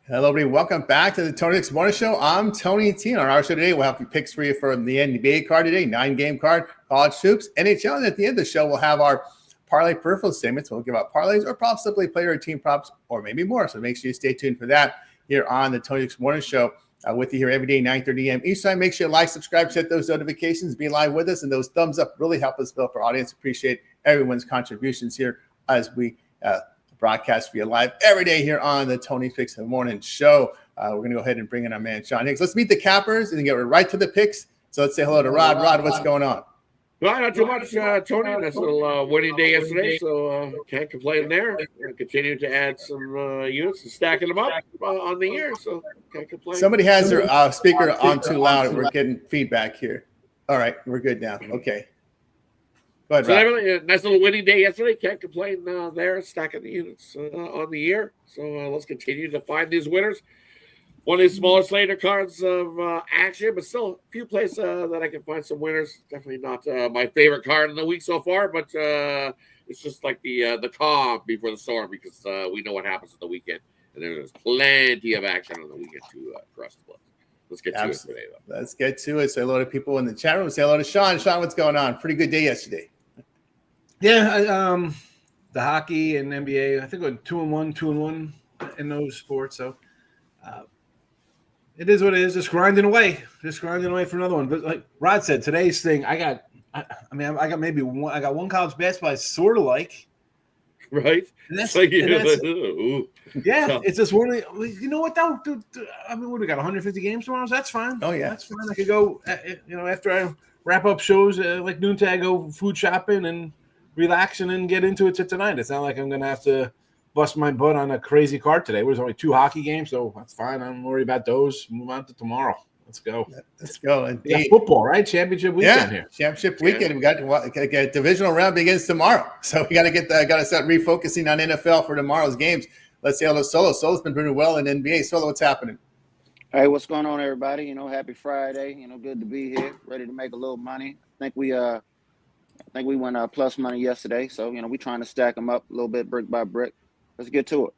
Hello, everybody. Welcome back to the Tony X Morning Show. I'm Tony T. On our show today, we'll have some picks for you for the NBA card today, 9-game card, college hoops, NHL. And at the end of the show, we'll have our parlay peripheral statements. We'll give out parlays or possibly player or team props or maybe more. So make sure you stay tuned for that here on the Tony X Morning Show. With you here every day, 9:30 a.m. each time. Make sure you like, subscribe, set those notifications, be live with us, and those thumbs up really help us build our audience. Appreciate everyone's contributions here as we broadcast for you live every day here on the Tony Picks in the Morning Show. We're going to go ahead and bring in our man, Sean Higgs. Let's meet the cappers and get right to the picks. So let's say hello to Rod. Rod, what's going on? Well, not too much, Tony. That's a little winning day yesterday, so can't complain there. Continue to add some units and stacking them up on the year, so can't complain. Somebody has their speaker on too loud. We're getting feedback here. All right, we're good now. Okay. Go ahead, Rod. So nice little winning day yesterday. Can't complain there, stacking the units on the year. So let's continue to find these winners. One of these smaller Slater cards of action, but still a few places that I can find some winners. Definitely not my favorite card in the week so far, but it's just like the calm before the storm because we know what happens at the weekend. And there's plenty of action on the weekend to cross the book. Let's get to it today, though. Let's get to it. Say hello to people in the chat room. Say hello to Sean. Sean, what's going on? Pretty good day yesterday. Yeah, the hockey and NBA, I think we're 2-1 in those sports. So it is what it is. Just grinding away for another one. But like Rod said, today's thing, I got one college basketball I sort of like. Right? And that's, like, yeah, it's just one. You know what, though? I mean, what we got 150 games tomorrow? So that's fine. Oh, yeah. That's fine. I could go, after I wrap up shows like noontime, go food shopping and relax and then get into it to tonight. It's not like I'm going to have to bust my butt on a crazy card today. There's only 2 hockey games, so that's fine. I don't worry about those. Move on to tomorrow. Let's go. Let's go. Yeah, football, right? Championship weekend here. Championship weekend. We got to get divisional round begins tomorrow. So we got to start refocusing on NFL for tomorrow's games. Let's say hello to Solo. Solo's been doing well in NBA. Solo, what's happening? Hey, what's going on, everybody? Happy Friday. Good to be here, ready to make a little money. I think we went plus money yesterday. So, we trying to stack them up a little bit brick by brick. Let's get to it.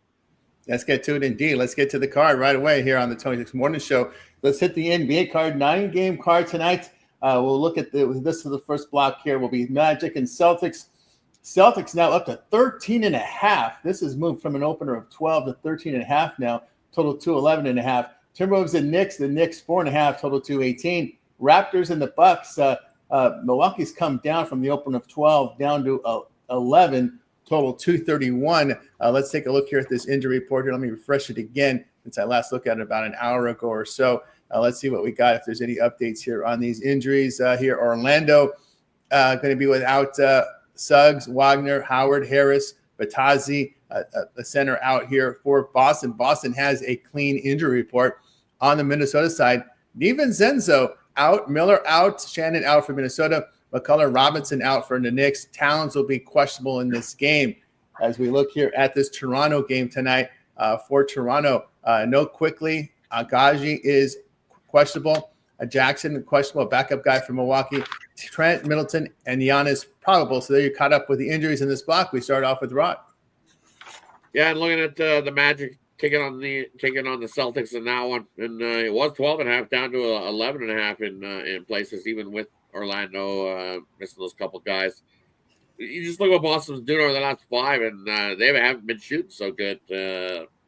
Let's get to it indeed. Let's get to the card right away here on the 26 Morning Show. Let's hit the NBA card, 9-game card tonight. We'll look at this for the first block here. Will be Magic and Celtics. Celtics now up to 13.5. This has moved from an opener of 12 to 13.5 now, total to 11.5. Timberwolves and Knicks, the Knicks 4.5, total to 18. Raptors and the Bucks. Milwaukee's come down from the opener of 12 down to 11. Total 231. Let's take a look here at this injury report here. Let me refresh it again since I last looked at it about an hour ago or so. Let's see what we got, if there's any updates here on these injuries here. Orlando going to be without Suggs, Wagner, Howard, Harris, Batazzi, a center out here for Boston. Boston has a clean injury report. On the Minnesota side, DiVincenzo out, Miller out, Shannon out for Minnesota. McCullough, Robinson out for the Knicks. Towns will be questionable in this game. As we look here at this Toronto game tonight for Toronto, no Quickly. Agaji is questionable. Jackson, questionable, backup guy from Milwaukee. Trent, Middleton, and Giannis probable. So there you're caught up with the injuries in this block. We start off with Rod. Yeah, and looking at the Magic taking on the Celtics in that one, and it was 12.5 down to 11.5 in places, even with Orlando missing those couple guys. You just look what Boston's doing over the last 5, and they haven't been shooting so good.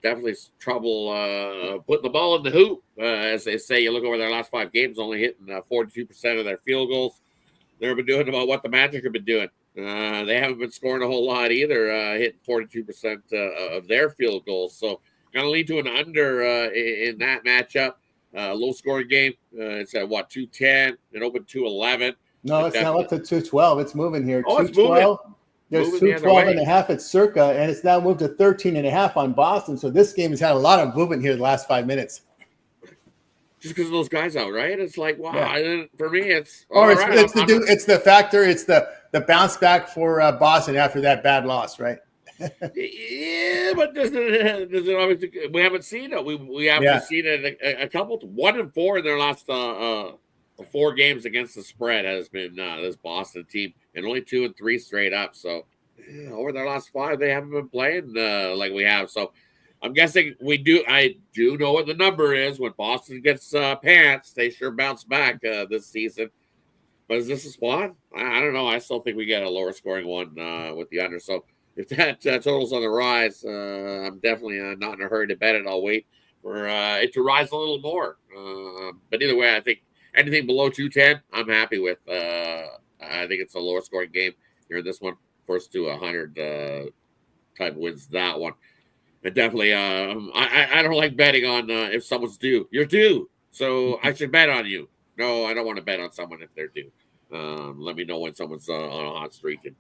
Definitely trouble putting the ball in the hoop, as they say. You look over their last 5 games, only hitting 42% of their field goals. They've been doing about what the Magic have been doing. They haven't been scoring a whole lot either, hitting 42% of their field goals. So going to lead to an under in that matchup. Low-scoring game. It's at, 210. It opened 211. No, it's now up to 212. It's moving here. Oh, it's moving. There's 212.5 at Circa, and it's now moved to 13.5 on Boston. So this game has had a lot of movement here the last 5 minutes. Just because of those guys out, right? It's like, wow. Yeah. For me, it's it's the factor. It's the bounce back for Boston after that bad loss, right? Yeah, but does it obviously, we haven't seen it. We haven't seen it a couple. 1-4 in their last 4 games against the spread has been this Boston team, and only 2 and 3 straight up. So over their last 5, they haven't been playing like we have. So I'm guessing I do know what the number is. When Boston gets pants, they sure bounce back this season. But is this a spot? I don't know. I still think we get a lower scoring one with the under. So if that total's on the rise, I'm definitely not in a hurry to bet it. I'll wait for it to rise a little more. But either way, I think anything below 210, I'm happy with. I think it's a lower scoring game here. This one, first to 100 type wins that one. But definitely, I don't like betting on if someone's due. You're due, so I should bet on you. No, I don't want to bet on someone if they're due. Let me know when someone's on a hot streak. And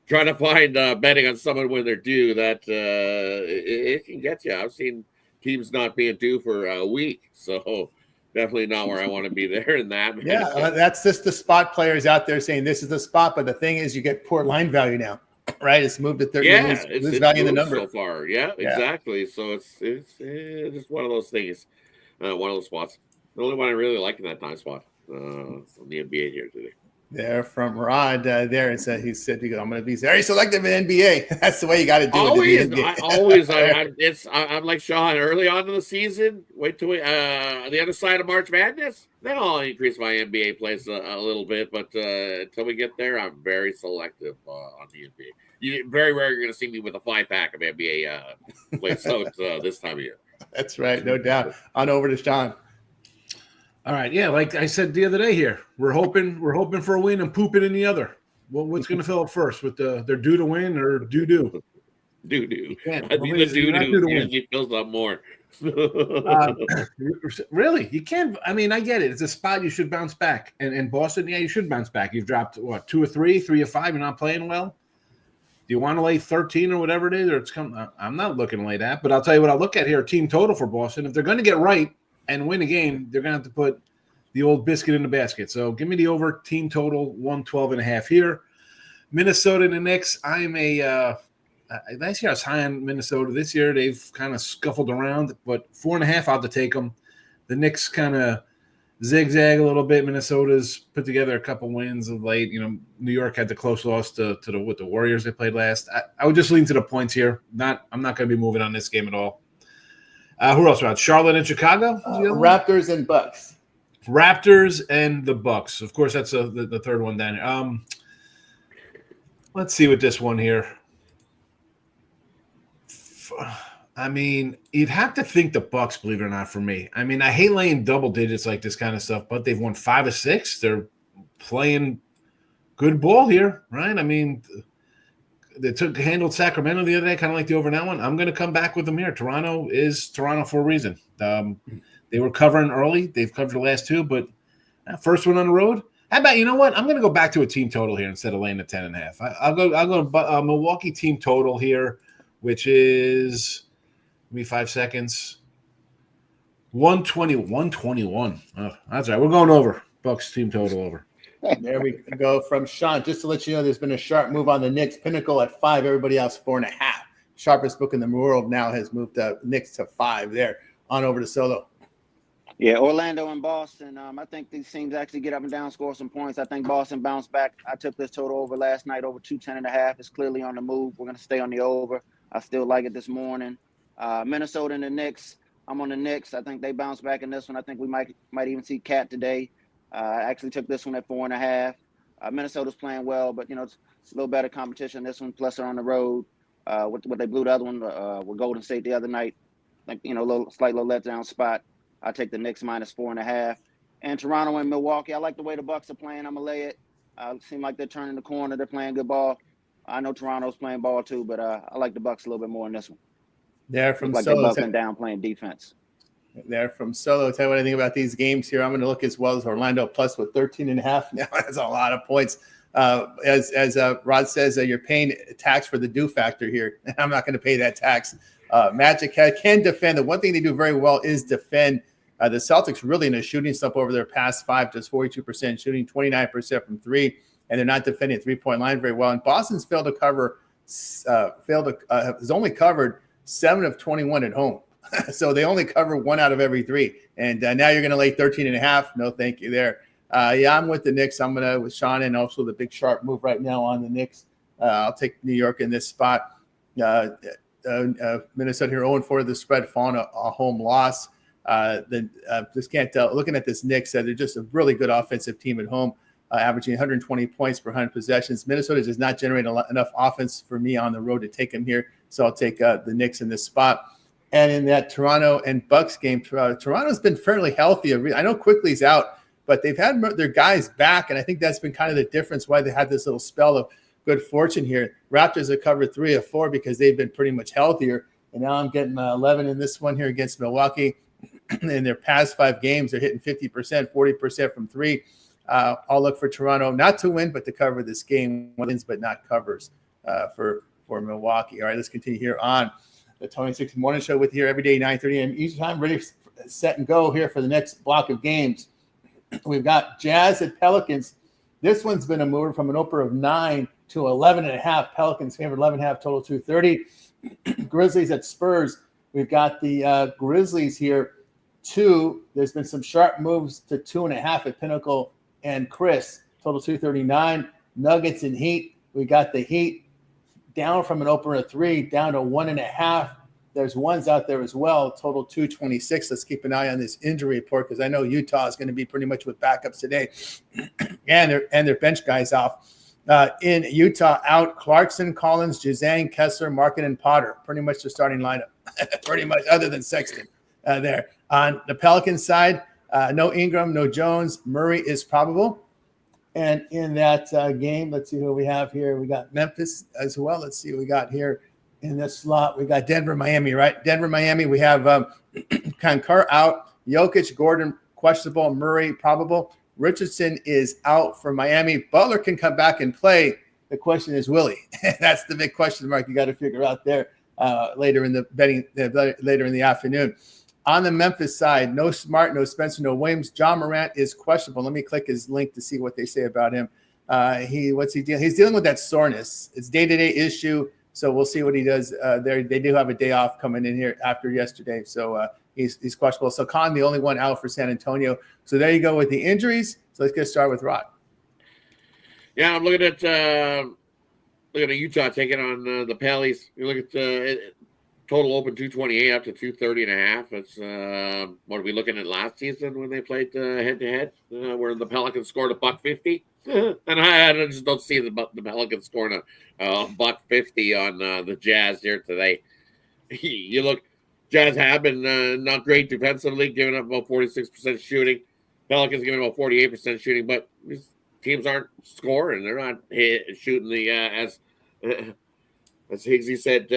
trying to find betting on someone when they're due, that it can get you. I've seen teams not being due for a week, so definitely not where I want to be there in that. Yeah, that's just the spot players out there saying this is the spot. But the thing is, you get poor line value now, right? It's moved to 30. Yeah, lose value in the number so far. Yeah, exactly. So it's just one of those things, one of those spots. The only one I really like in that time spot on the NBA here today. There from Rod. There it said he said I'm going to be very selective in NBA. That's the way you got to do it. I'm like Sean. Early on in the season, wait till the other side of March Madness. Then I'll increase my NBA plays a little bit. But until we get there, I'm very selective on the NBA. You very rarely you're going to see me with a 5-pack of NBA plays out this time of year. That's right, no doubt. On over to Sean. All right, yeah, like I said the other day here, we're hoping for a win and pooping in the other. Well, what's going to fill up first with they're due to win or doo? Doo. I think the doo usually fills up more. Really, you can't. I mean, I get it. It's a spot you should bounce back. And Boston, yeah, you should bounce back. You've dropped what 2 or 3, 3 or 5. You're not playing well. Do you want to lay 13 or whatever it is, or it's come? I'm not looking to lay that, but I'll tell you what I'll look at here: team total for Boston. If they're going to get right and win a game, they're going to have to put the old biscuit in the basket. So give me the over team total 112.5 here. Minnesota and the Knicks. I'm last year I was high on Minnesota. This year they've kind of scuffled around, but 4.5 I'll take them. The Knicks kind of zigzag a little bit. Minnesota's put together a couple wins of late. You know, New York had the close loss to the Warriors they played last. I would just lean to the points here. I'm not going to be moving on this game at all. Who else? Around Charlotte and Chicago? Raptors and Bucks. Raptors and the Bucks. Of course, that's the third one down here. Let's see with this one here. I mean, you'd have to think the Bucks, believe it or not, for me. I mean, I hate laying double digits like this kind of stuff, but they've won 5 or 6. They're playing good ball here, right? I mean, they handled Sacramento the other day, kind of like the over that one. I'm going to come back with them here. Toronto is Toronto for a reason. They were covering early. They've covered the last 2, but first one on the road. How about, you know what? I'm going to go back to a team total here instead of laying the 10.5. I'll go Milwaukee team total here, which is, give me 5 seconds, 121. Oh, that's right. We're going over. Bucks team total over. There we go from Sean. Just to let you know, there's been a sharp move on the Knicks. Pinnacle at 5. Everybody else 4.5. Sharpest book in the world now has moved Knicks to 5 there. On over to Solo. Yeah, Orlando and Boston. I think these teams actually get up and down, score some points. I think Boston bounced back. I took this total over last night, over 210.5. It's clearly on the move. We're going to stay on the over. I still like it this morning. Minnesota and the Knicks. I'm on the Knicks. I think they bounce back in this one. I think we might even see Cat today. I actually took this one at 4.5. Minnesota's playing well, but, it's a little better competition. This one, plus they're on the road. What they blew the other one with Golden State the other night. Like, slight little letdown spot. I'll take the Knicks minus 4.5. And Toronto and Milwaukee, I like the way the Bucks are playing. I'm going to lay it. Seem like they're turning the corner. They're playing good ball. I know Toronto's playing ball too, but I like the Bucks a little bit more in this one. There from like Solo. They're buckling down playing defense. There from Solo. Tell you what I think about these games here. I'm going to look as well as Orlando plus with 13.5. Now that's a lot of points. As Rod says, you're paying tax for the do factor here. I'm not going to pay that tax. Magic can defend. The one thing they do very well is defend. The Celtics really in a shooting slump over their past 5, just 42% shooting, 29% from 3, and they're not defending 3-point line very well. And Boston's has only covered 7 of 21 at home. So they only cover 1 out of every 3. And now you're going to lay 13.5. No, thank you there. I'm with the Knicks. I'm going to with Sean, and also the big sharp move right now on the Knicks. I'll take New York in this spot. Minnesota here 0-4 the spread, following a home loss. Just can't tell. Looking at this Knicks, they're just a really good offensive team at home, averaging 120 points per 100 possessions. Minnesota does not generate enough offense for me on the road to take them here, so I'll take the Knicks in this spot. And in that Toronto and Bucks game, Toronto's been fairly healthy. I know Quickly's out, but they've had their guys back, and I think that's been kind of the difference why they had this little spell of good fortune here. Raptors have covered 3 of 4 because they've been pretty much healthier, and now I'm getting 11 in this one here against Milwaukee. In their past 5 games, they're hitting 50%, 40% from 3. I'll look for Toronto not to win, but to cover this game. Wins, but not covers for Milwaukee. All right, let's continue here on the 26th Morning Show with you here every day, 9:30 a.m. Each time, ready, set, and go here for the next block of games. We've got Jazz at Pelicans. This one's been a mover from an opener of 9 to 11.5. Pelicans favored 11.5, total 230. Grizzlies at Spurs. We've got the Grizzlies here, 2. There's been some sharp moves to 2.5 at Pinnacle and Chris, total 239. Nuggets and Heat. We got the Heat down from an opener of 3, down to 1.5. There's ones out there as well, total 226. Let's keep an eye on this injury report because I know Utah is going to be pretty much with backups today, and their bench guys off. In Utah, out Clarkson, Collins, Juzang, Kessler, Markin, and Potter. Pretty much the starting lineup, pretty much, other than Sexton there. On the Pelicans side, no Ingram, no Jones. Murray is probable. And in that game, let's see who we have here. We got Memphis as well. Let's see what we got here in this slot. We got Denver, Miami, right? Denver, Miami. We have Concur out. Jokic, Gordon, questionable. Murray, probable. Richardson is out for Miami. Butler can come back and play. The question is, will he? That's the big question mark you got to figure out there later in the betting, later in the afternoon. On the Memphis side, no Smart, no Spencer, no Williams. John Morant is questionable. Let me click his link to see what they say about him. What's he dealing? He's dealing with that soreness. It's day-to-day issue, so we'll see what he does there. They do have a day off coming in here after yesterday, so he's questionable. So Khan, the only one out for San Antonio. So there you go with the injuries. So let's get started with Rod. Yeah, I'm looking at Utah taking on the Pallies. You look at total open 228 up to 230.5. That's what are we looking at last season when they played head-to-head, where the Pelicans scored $150. And I just don't see the Pelicans scoring a $150 on the Jazz here today. You look, Jazz have been not great defensively, giving up about 46% shooting. Pelicans giving about 48% shooting, but these teams aren't scoring. They're not shooting the as Higgsy said,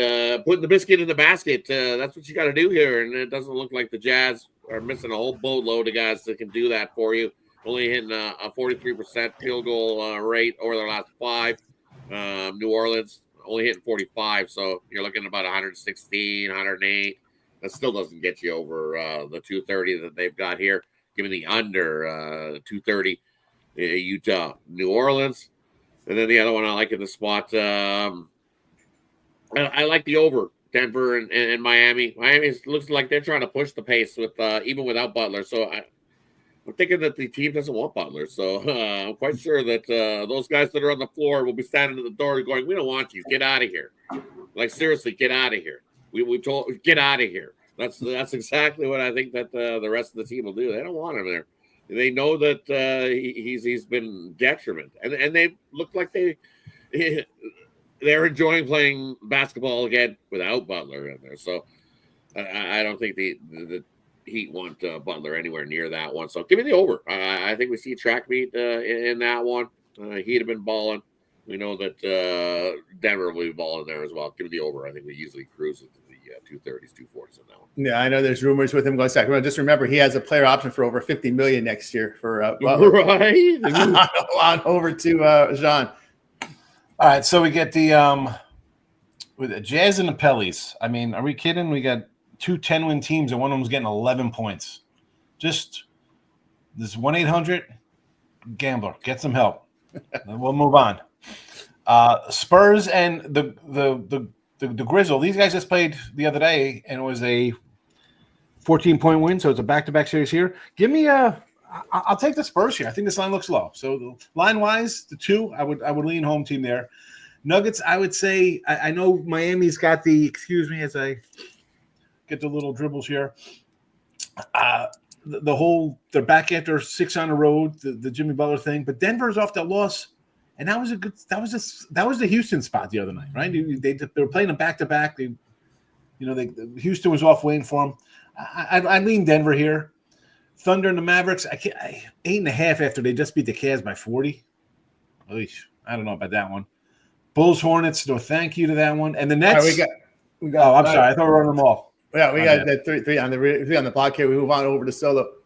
putting the biscuit in the basket. That's what you got to do here. And it doesn't look like the Jazz are missing a whole boatload of guys that can do that for you. Only hitting a 43% field goal rate over their last 5. New Orleans only hitting 45. So you're looking at about 116, 108. That still doesn't get you over the 230 that they've got here. Give me the under 230 Utah, New Orleans. And then the other one I like in the spot, I like the over Denver and Miami. Miami looks like they're trying to push the pace with even without Butler. So I'm thinking that the team doesn't want Butler. So I'm quite sure that those guys that are on the floor will be standing at the door going, "We don't want you. Get out of here." Like, seriously, get out of here. We told, get out of here. That's exactly what I think that the rest of the team will do. They don't want him there. They know that he's been detriment, and they look like they're enjoying playing basketball again without Butler in there. So I don't think the Heat want Butler anywhere near that one. So give me the over. I think we see track meet in that one. Heat have been balling. We know that Denver will be balling there as well. Give me the over. I think we usually cruise into the 230s, 240s on that one. Yeah, I know there's rumors with him going Sacramento. Just remember, he has a player option for over $50 million next year for Butler. Right. on over to Jean. All right, so we get the with the Jazz and the Pellies. I mean, are we kidding? We got 2 10-win teams, and one of them's getting 11 points. Just this 1-800 gambler, get some help. Then we'll move on. Spurs and the Grizzle. These guys just played the other day, and it was a 14-point win. So it's a back-to-back series here. Give me I'll take the Spurs here. I think this line looks low. So line-wise, the 2, I would lean home team there. Nuggets, I would say, I know Miami's got the, excuse me as I get the little dribbles here. The whole, they're back after 6 on the road, the Jimmy Butler thing, but Denver's off that loss. And that was the Houston spot the other night, right? They were playing them back to back. Houston was off waiting for them. I lean Denver here. Thunder and the Mavericks. 8.5 after they just beat the Cavs by 40. I don't know about that one. Bulls Hornets. No, thank you to that one. And the Nets. Right, we got. Oh, I'm sorry. I thought we were running them all. Yeah, we got that three on the block here. We move on over to Solo.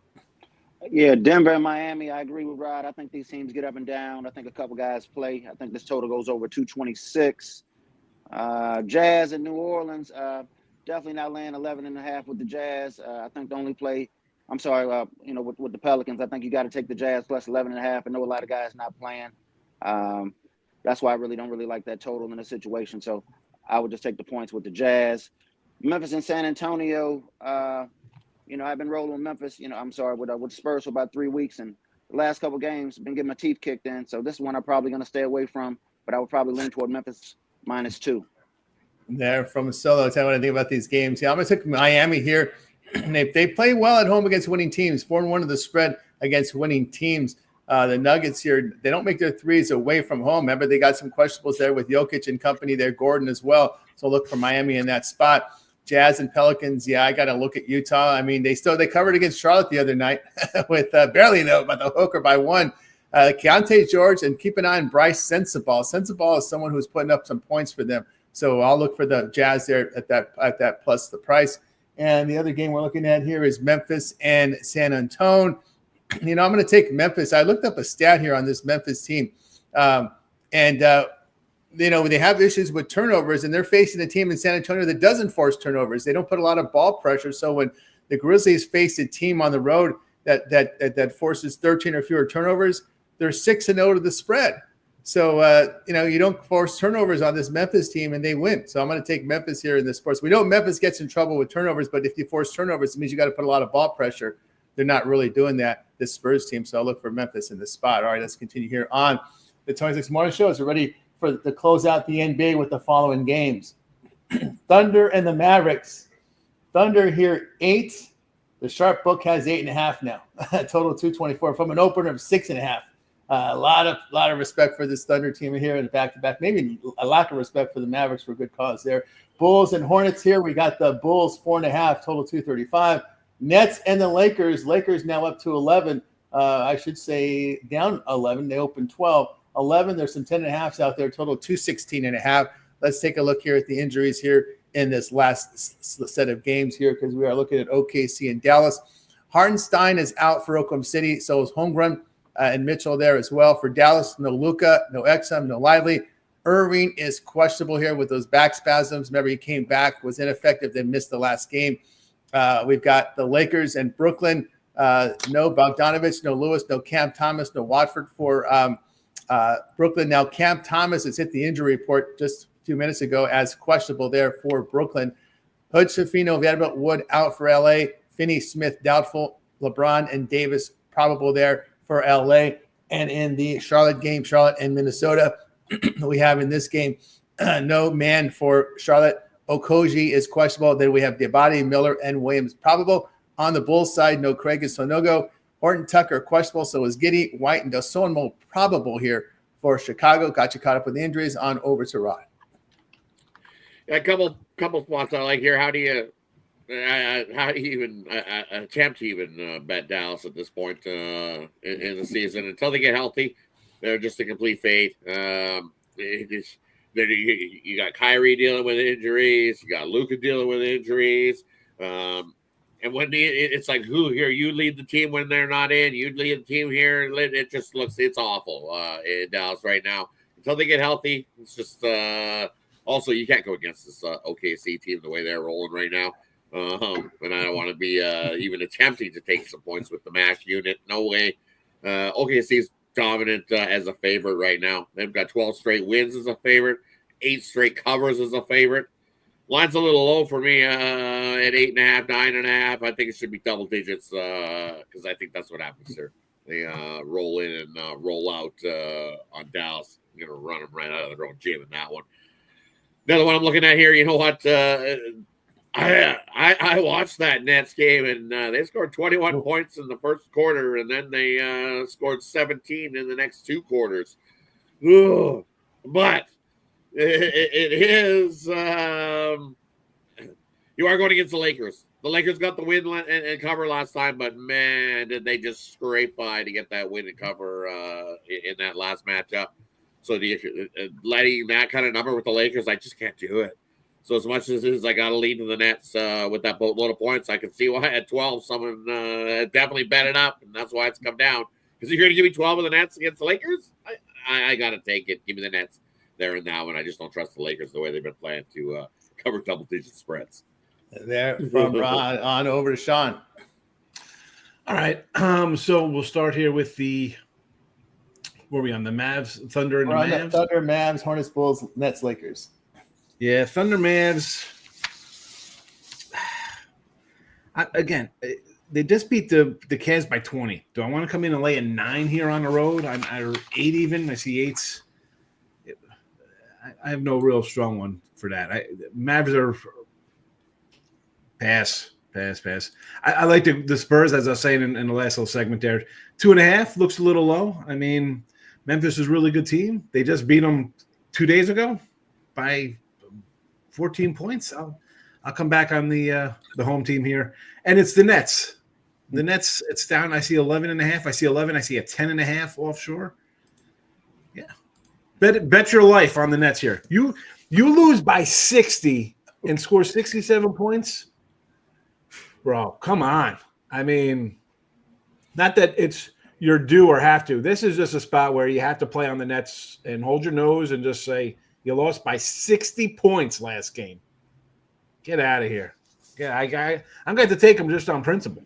Yeah, Denver and Miami, I agree with Rod. I think these teams get up and down. I think a couple guys play. I think this total goes over 226. Jazz in New Orleans, definitely not laying 11.5 with the Jazz. I think the only play, with the Pelicans, I think you got to take the Jazz plus 11.5. I know a lot of guys not playing. That's why I really don't like that total in this situation. So I would just take the points with the Jazz. Memphis and San Antonio, I've been rolling with Memphis, with Spurs for about 3 weeks, and the last couple games been getting my teeth kicked in. So this one I'm probably going to stay away from, but I would probably lean toward Memphis -2. There from Solo, tell me what I think about these games. Yeah, I'm going to take Miami here. They play well at home against winning teams. 4-1 of the spread against winning teams. The Nuggets here, they don't make their threes away from home. Remember, they got some questionables there with Jokic and company there, Gordon as well. So look for Miami in that spot. Jazz and Pelicans, yeah, I got to look at Utah. I mean, they covered against Charlotte the other night with barely about the hooker by 1. Keontae George, and keep an eye on Bryce Sensabaugh. Sensabaugh is someone who's putting up some points for them. So I'll look for the Jazz there at that plus the price. And the other game we're looking at here is Memphis and San Antonio. I'm going to take Memphis. I looked up a stat here on this Memphis team. They have issues with turnovers, and they're facing a team in San Antonio that doesn't force turnovers. They don't put a lot of ball pressure. So when the Grizzlies face a team on the road that forces 13 or fewer turnovers, they're 6-0 to the spread. So, you don't force turnovers on this Memphis team, and they win. So I'm going to take Memphis here in this sports. We know Memphis gets in trouble with turnovers, but if you force turnovers, it means you got to put a lot of ball pressure. They're not really doing that, this Spurs team. So I'll look for Memphis in this spot. All right, let's continue here on the 26 Morning Show. We're ready to close out the NBA with the following games. Thunder and the Mavericks. Thunder here, 8. The sharp book has 8.5 now. Total 224 from an opener of 6.5. A lot of respect for this Thunder team here in the back-to-back. Maybe a lack of respect for the Mavericks for a good cause there. Bulls and Hornets here. We got the Bulls 4.5, total 235. Nets and the Lakers. Lakers now up to 11. I should say down 11. They opened 12. 11. There's some 10.5s out there. Total 216.5. Let's take a look here at the injuries here in this last set of games here, because we are looking at OKC and Dallas. Hartenstein is out for Oklahoma City. So is Holmgren and Mitchell there as well. For Dallas, no Luka, no Exum, no Lively. Irving is questionable here with those back spasms. Remember, he came back, was ineffective, then missed the last game. We've got the Lakers and Brooklyn. No Bogdanovich, no Lewis, no Cam Thomas, no Watford for Brooklyn. Now, Cam Thomas has hit the injury report just a few minutes ago as questionable there for Brooklyn. Hood, Shafino, Vanderbilt, Wood out for LA. Finney-Smith doubtful. LeBron and Davis probable there for LA. And in the Charlotte game, Charlotte and Minnesota, we have in this game no man for Charlotte. Okogie is questionable. Then we have Diabate, Miller, and Williams probable. On the Bulls side, no Craig and Sonogo. Horton Tucker questionable. So is Giddey, White, and Dosunmu probable here for Chicago. Got you caught up with the injuries. On over to Rod. A couple spots I like here. How do you even attempt to even bet Dallas at this point in the season until they get healthy? They're just a complete fade. You got Kyrie dealing with injuries. You got Luka dealing with injuries. And when it's like, who here? You lead the team when they're not in. You lead the team here. It just looks, it's awful in Dallas right now. Until they get healthy, it's just also you can't go against this OKC team the way they're rolling right now. And I don't want to be even attempting to take some points with the MASH unit. No way. OKC's dominant as a favorite right now. They've got 12 straight wins as a favorite, 8 straight covers as a favorite. Line's a little low for me at 8.5, 9.5. I think it should be double digits because I think that's what happens here. They roll in and roll out on Dallas. going to run them right out of their own gym in that one. The other one I'm looking at here, you know what? I watched that Nets game, and they scored 21 points in the first quarter, and then they scored 17 in the next two quarters. Ugh. But it is you are going against the Lakers. The Lakers got the win and cover last time, but man, did they just scrape by to get that win and cover in that last matchup. So letting that kind of number with the Lakers, I just can't do it. So as much as I got to lead to the Nets with that boatload of points, I can see why at 12 someone definitely bet it up, and that's why it's come down. Because if you're going to give me 12 of the Nets against the Lakers, I got to take it. Give me the Nets there and now, and I just don't trust the Lakers the way they've been playing to cover double-digit spreads. There from Ron on over to Sean. All right, so we'll start here with the – where are we on? The Mavs, Thunder, and the Mavs? Thunder, Mavs, Hornets, Bulls, Nets, Lakers. Yeah, Thunder, Mavs. Again, they just beat the Cavs by 20. Do I want to come in and lay a 9 here on the road? I'm 8 even. I see 8s. I have no real strong one for that. Mavs are pass. I like the Spurs, as I was saying in the last little segment there. 2.5 looks a little low. I mean, Memphis is a really good team. They just beat them 2 days ago by 14 points. I'll come back on the home team here. And it's the Nets. The Nets, it's down. I see 11.5. I see 11. I see a 10.5 offshore. Yeah. Bet your life on the Nets here. You lose by 60 and score 67 points. Bro, come on. I mean, not that it's your due or have to. This is just a spot where you have to play on the Nets and hold your nose and just say you lost by 60 points last game. Get out of here. Yeah, I'm going to take them just on principle.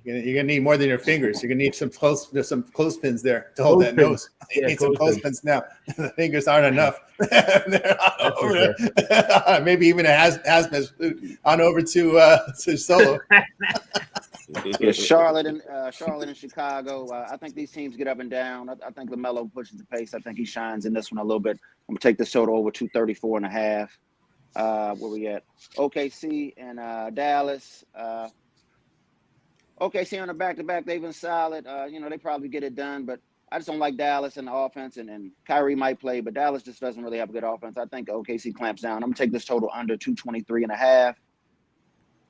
You're gonna need more than your fingers. You're gonna need some clothespins there to hold that nose. You need some clothespins now. The fingers aren't enough. Maybe even a hazmat on over to Solo. Yeah, Charlotte and Chicago. I think these teams get up and down. I think LaMelo pushes the pace. I think he shines in this one a little bit. I'm gonna take this total over 234.5. Where we at? OKC and Dallas. OKC on the back-to-back, they've been solid. They probably get it done, but I just don't like Dallas in the offense, and Kyrie might play, but Dallas just doesn't really have a good offense. I think OKC clamps down. I'm going to take this total under 223.5.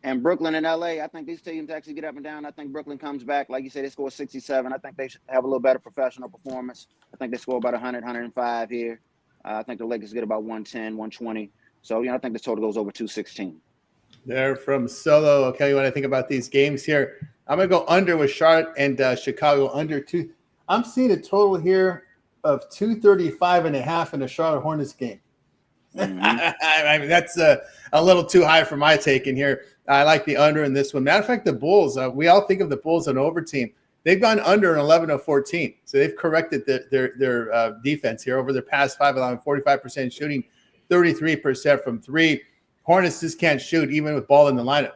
And Brooklyn and LA, I think these teams actually get up and down. I think Brooklyn comes back. Like you say, they score 67. I think they should have a little better professional performance. I think they score about 100, 105 here. I think the Lakers get about 110, 120. So, I think this total goes over 216. They're from Solo. Okay, what I think about these games here. I'm going to go under with Charlotte and Chicago under 2. I'm seeing a total here of 235.5 in the Charlotte Hornets game. Mm-hmm. I mean, that's a little too high for my taking here. I like the under in this one. Matter of fact, the Bulls, we all think of the Bulls as an over team. They've gone under an 11 of 14. So they've corrected their defense here over their past 5, allowing 45% shooting, 33% from 3. Hornets just can't shoot even with ball in the lineup.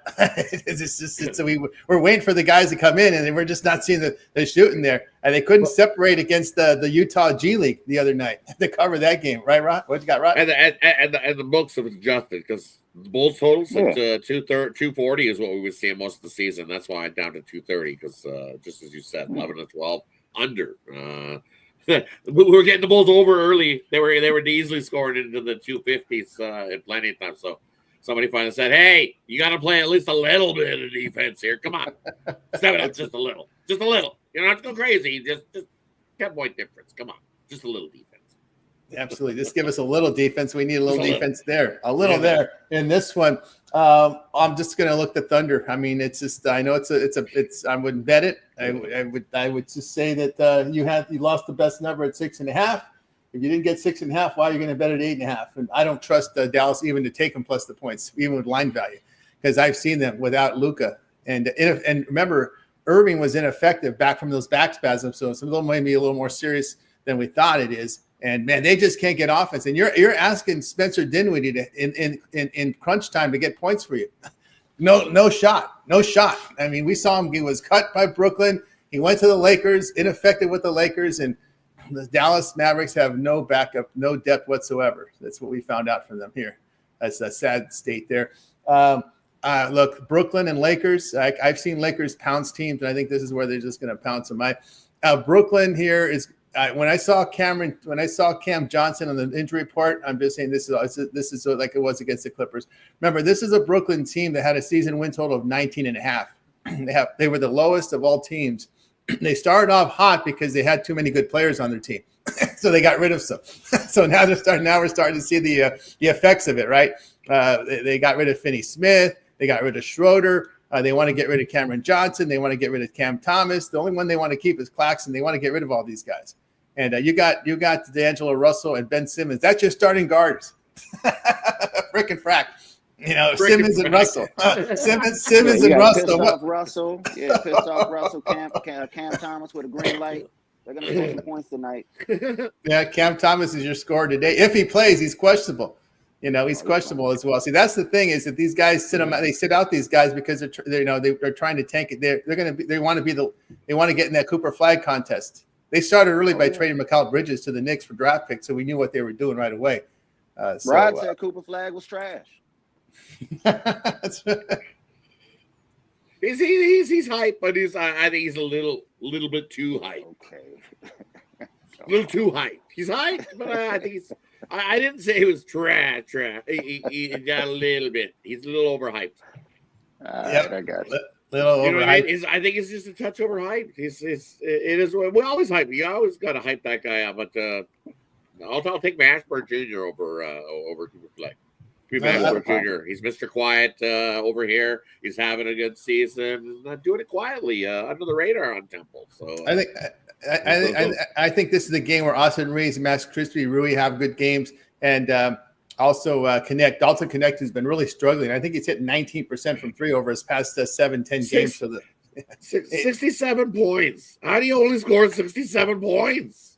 We're waiting for the guys to come in, and we're just not seeing the shooting there. And they couldn't separate against the Utah G League the other night to cover that game, right, Ron? What you got, Ron? And the books have adjusted because the Bulls totals at 240 is what we were seeing most of the season. That's why I'm down to 230 because just as you said, 11 to 12 under. We were getting the Bulls over early. They were easily scoring into the 250s in plenty of time. So. Somebody finally said, hey, you got to play at least a little bit of defense here. Come on. Step it up just a little. Just a little. You don't have to go crazy. Just 10-point difference. Come on. Just a little defense. Absolutely. Just give us a little defense. We need a little defense there. A little there in this one. I'm just going to look the Thunder. I mean, it's just I know it's I wouldn't bet it. I would just say that you lost the best number at 6.5. If you didn't get 6.5, why are you going to bet at 8.5? And I don't trust Dallas even to take them plus the points, even with line value, because I've seen them without Luka. And remember, Irving was ineffective back from those back spasms, so some of them may be a little more serious than we thought it is. And man, they just can't get offense. And you're asking Spencer Dinwiddie to in crunch time to get points for you. No shot. I mean, we saw him. He was cut by Brooklyn. He went to the Lakers, ineffective with the Lakers, and The Dallas Mavericks have no backup, no depth whatsoever. That's what we found out from them here. That's a sad state there. Look, Brooklyn and Lakers. I've seen Lakers pounce teams, and I think this is where they're just going to pounce them. Brooklyn here is when I saw Cam Johnson on the injury report. I'm just saying this is like it was against the Clippers. Remember, this is a Brooklyn team that had a season win total of 19.5. They were the lowest of all teams. They started off hot because they had too many good players on their team, so they got rid of some. So now we're starting to see the effects of it, right? They got rid of Finney Smith. They got rid of Schroeder. They want to get rid of Cameron Johnson. They want to get rid of Cam Thomas. The only one they want to keep is Claxton. They want to get rid of all these guys. And you got D'Angelo Russell and Ben Simmons. That's your starting guards. Frickin' frack. Simmons and Russell. Simmons and Russell. Pissed off Russell. Cam Thomas with a green light. They're going to score some points tonight. Yeah, Cam Thomas is your scorer today. If he plays, he's questionable. He's questionable as well. See, that's the thing is that these guys sit out these guys because they're trying to tank it. They want to get in that Cooper Flag contest. They started early by trading Mikal Bridges to the Knicks for draft picks, so we knew what they were doing right away. Rod said Cooper Flag was trash. He's hype, but I think he's a little bit too hype. Okay. A little too hype. He's hype, but I think he's. I didn't say he was trash. He got a little bit. He's a little overhyped. Yep, I got it. Little overhyped. I think it's just a touch overhyped. It is. We always hype. You always got to hype that guy up. But I'll take Mashburn Jr. over Cooper Flag. Mashburn Jr. He's Mr. Quiet over here. He's having a good season. Not doing it quietly under the radar on Temple. So I think this is the game where Austin Reeves, Max Christie, Rui have good games, and also Connect. Dalton Connect has been really struggling. I think he's hit 19% from three over his past 7-10 games. So 67 points. How do you only score 67 points?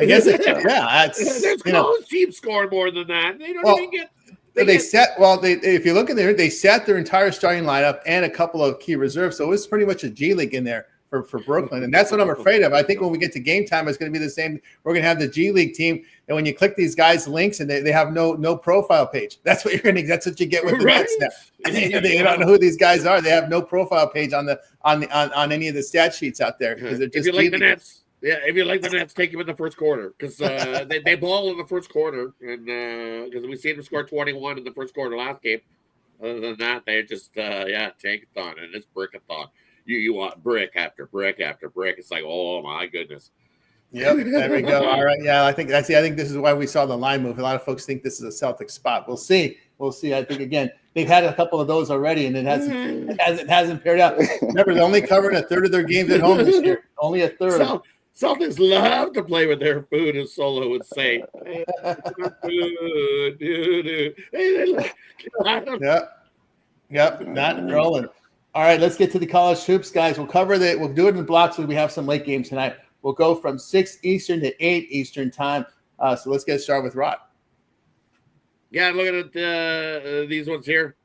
I guess there's college teams scoring more than that. They don't even get. If you look in there, they sat their entire starting lineup and a couple of key reserves. So it was pretty much a G League in there for Brooklyn. And that's what I'm afraid of. I think when we get to game time, it's going to be the same. We're going to have the G League team. And when you click these guys' links and they have no profile page, that's what that's what you get with the Nets now. They don't know who these guys are. They have no profile page on any of the stat sheets out there. Because they're just if you like the Nets. Yeah, if you like the Nets, take them in the first quarter because they ball in the first quarter, and because we seen them score 21 in the first quarter last game. Other than that, they just tankathon, and it's brickathon. You want brick after brick after brick. It's like, oh my goodness. Yep, there we go. All right, yeah, I think this is why we saw the line move. A lot of folks think this is a Celtic spot. We'll see. I think again, they've had a couple of those already, and it hasn't paired out. Remember, they're only covering a third of their games at home this year. Only a third. Celtics love to play with their food, as Solo would say. Yep, not rolling. All right, let's get to the college hoops, guys. We'll do it in blocks because we have some late games tonight. We'll go from 6 Eastern to 8 Eastern time. So let's get started with Rod. Yeah, looking at these ones here.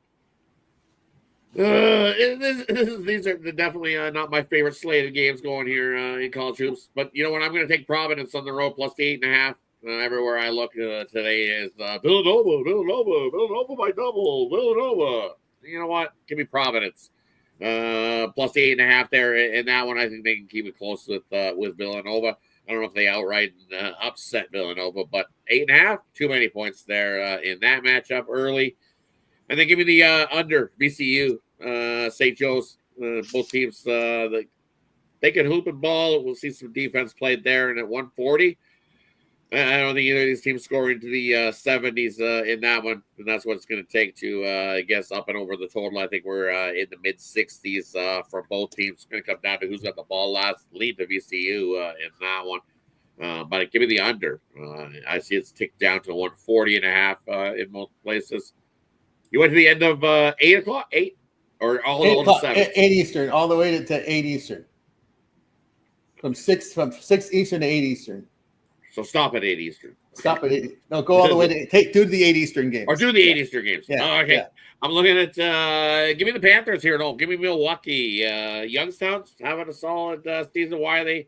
These are definitely not my favorite slate of games going here in college hoops. But you know what? I'm going to take Providence on the road plus the 8.5. Everywhere I look today is Villanova by double. Villanova. You know what? Give me Providence plus the 8.5 there. In that one, I think they can keep it close with Villanova. I don't know if they outright upset Villanova, but 8.5, too many points there in that matchup early. And then give me the under VCU, St. Joe's. Both teams, they can hoop and ball. We'll see some defense played there. And at 140, I don't think either of these teams score into the 70s in that one. And that's what it's going to take to, up and over the total. I think we're in the mid-60s for both teams. It's going to come down to who's got the ball last. Lead to VCU in that one. But give me the under. I see it's ticked down to 140.5 in most places. You went to the end of 8 o'clock? 8? Or all the 7? 8 Eastern, all the way to 8 Eastern. From 6 Eastern to 8 Eastern. So stop at 8 Eastern. Stop at 8. No, go all the way to do the 8 Eastern games. Or do the 8 Eastern games. Yeah. Oh, okay. Yeah. I'm looking at give me the Panthers here. No, give me Milwaukee. Youngstown's having a solid season. Why are they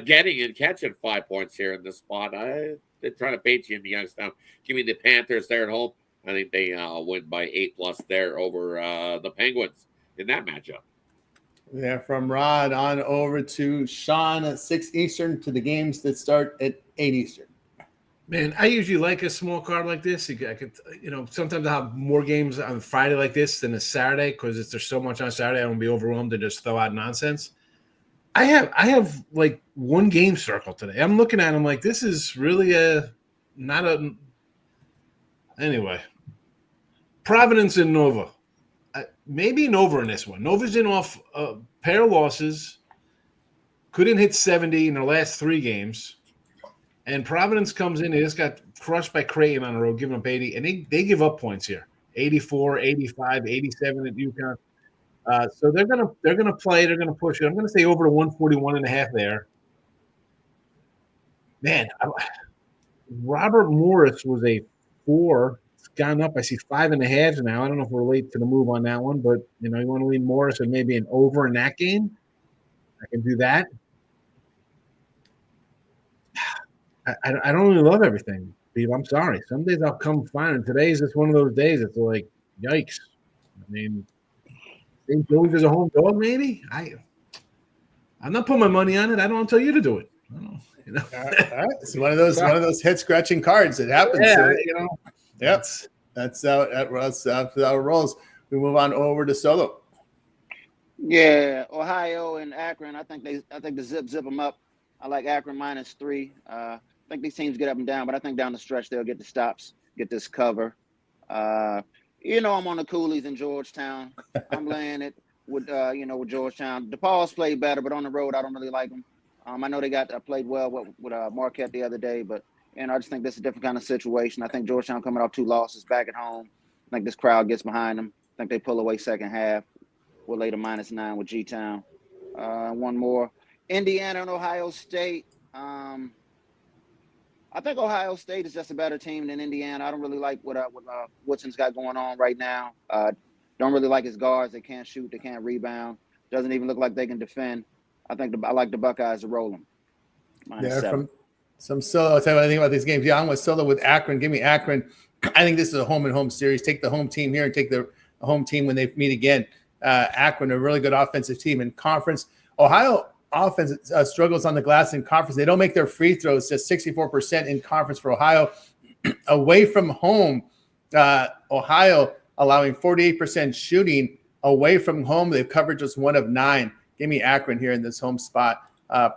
getting and catching 5 points here in this spot. They're trying to bait you in the Youngstown. Give me the Panthers there at home. I think they win by 8+ there over the Penguins in that matchup. Yeah, from Rod on over to Sean at 6 Eastern to the games that start at 8 Eastern. Man, I usually like a small card like this. I could, sometimes I have more games on Friday like this than a Saturday because there's so much on Saturday. I don't want to be overwhelmed and just throw out nonsense. I have like one game circle today. I'm looking at them like this is really anyway. Providence and Nova. Maybe Nova in this one. Nova's in off a pair of losses. Couldn't hit 70 in their last 3 games. And Providence comes in. They just got crushed by Creighton on the road, giving up 80. And they give up points here. 84, 85, 87 at UConn. So they're gonna play. They're gonna push it. I'm gonna say over to 141.5 there. Man, Robert Morris was a 4. It's gone up. I see 5.5 now. I don't know if we're late to the move on that one, but you want to lean Morris and maybe an over in that game. I can do that. I don't really love everything, Steve. I'm sorry. Some days I'll come fine, and today's just one of those days. It's like, yikes. I mean, St. Joey's is a home dog, maybe. I'm not putting my money on it. I don't want to tell you to do it. I don't know. All right. It's one of those head scratching cards. It happens. Yeah, so, Yep. That's how it rolls. We move on over to Solo. Yeah, Ohio and Akron. I think the zip them up. I like Akron -3. I think these teams get up and down, but I think down the stretch they'll get the stops, get this cover. I'm on the Coolies in Georgetown. I'm laying it with Georgetown. DePaul's played better, but on the road I don't really like them. I know they played well with Marquette the other day, but I just think this is a different kind of situation. I think Georgetown coming off 2 losses back at home. I think this crowd gets behind them. I think they pull away second half. We'll lay the -9 with G-Town. One more. Indiana and Ohio State. I think Ohio State is just a better team than Indiana. I don't really like what Woodson's got going on right now. Don't really like his guards. They can't shoot. They can't rebound. Doesn't even look like they can defend. I like the Buckeyes to roll them. -7. From some Solo. I'll tell you what I think about these games. Yeah, I'm with Solo with Akron. Give me Akron. I think this is a home-and-home series. Take the home team here and take the home team when they meet again. Akron, a really good offensive team in conference. Ohio offense struggles on the glass in conference. They don't make their free throws, just 64% in conference for Ohio. Away from home, Ohio allowing 48% shooting away from home. They've covered just 1 of 9. Give me Akron here in this home spot.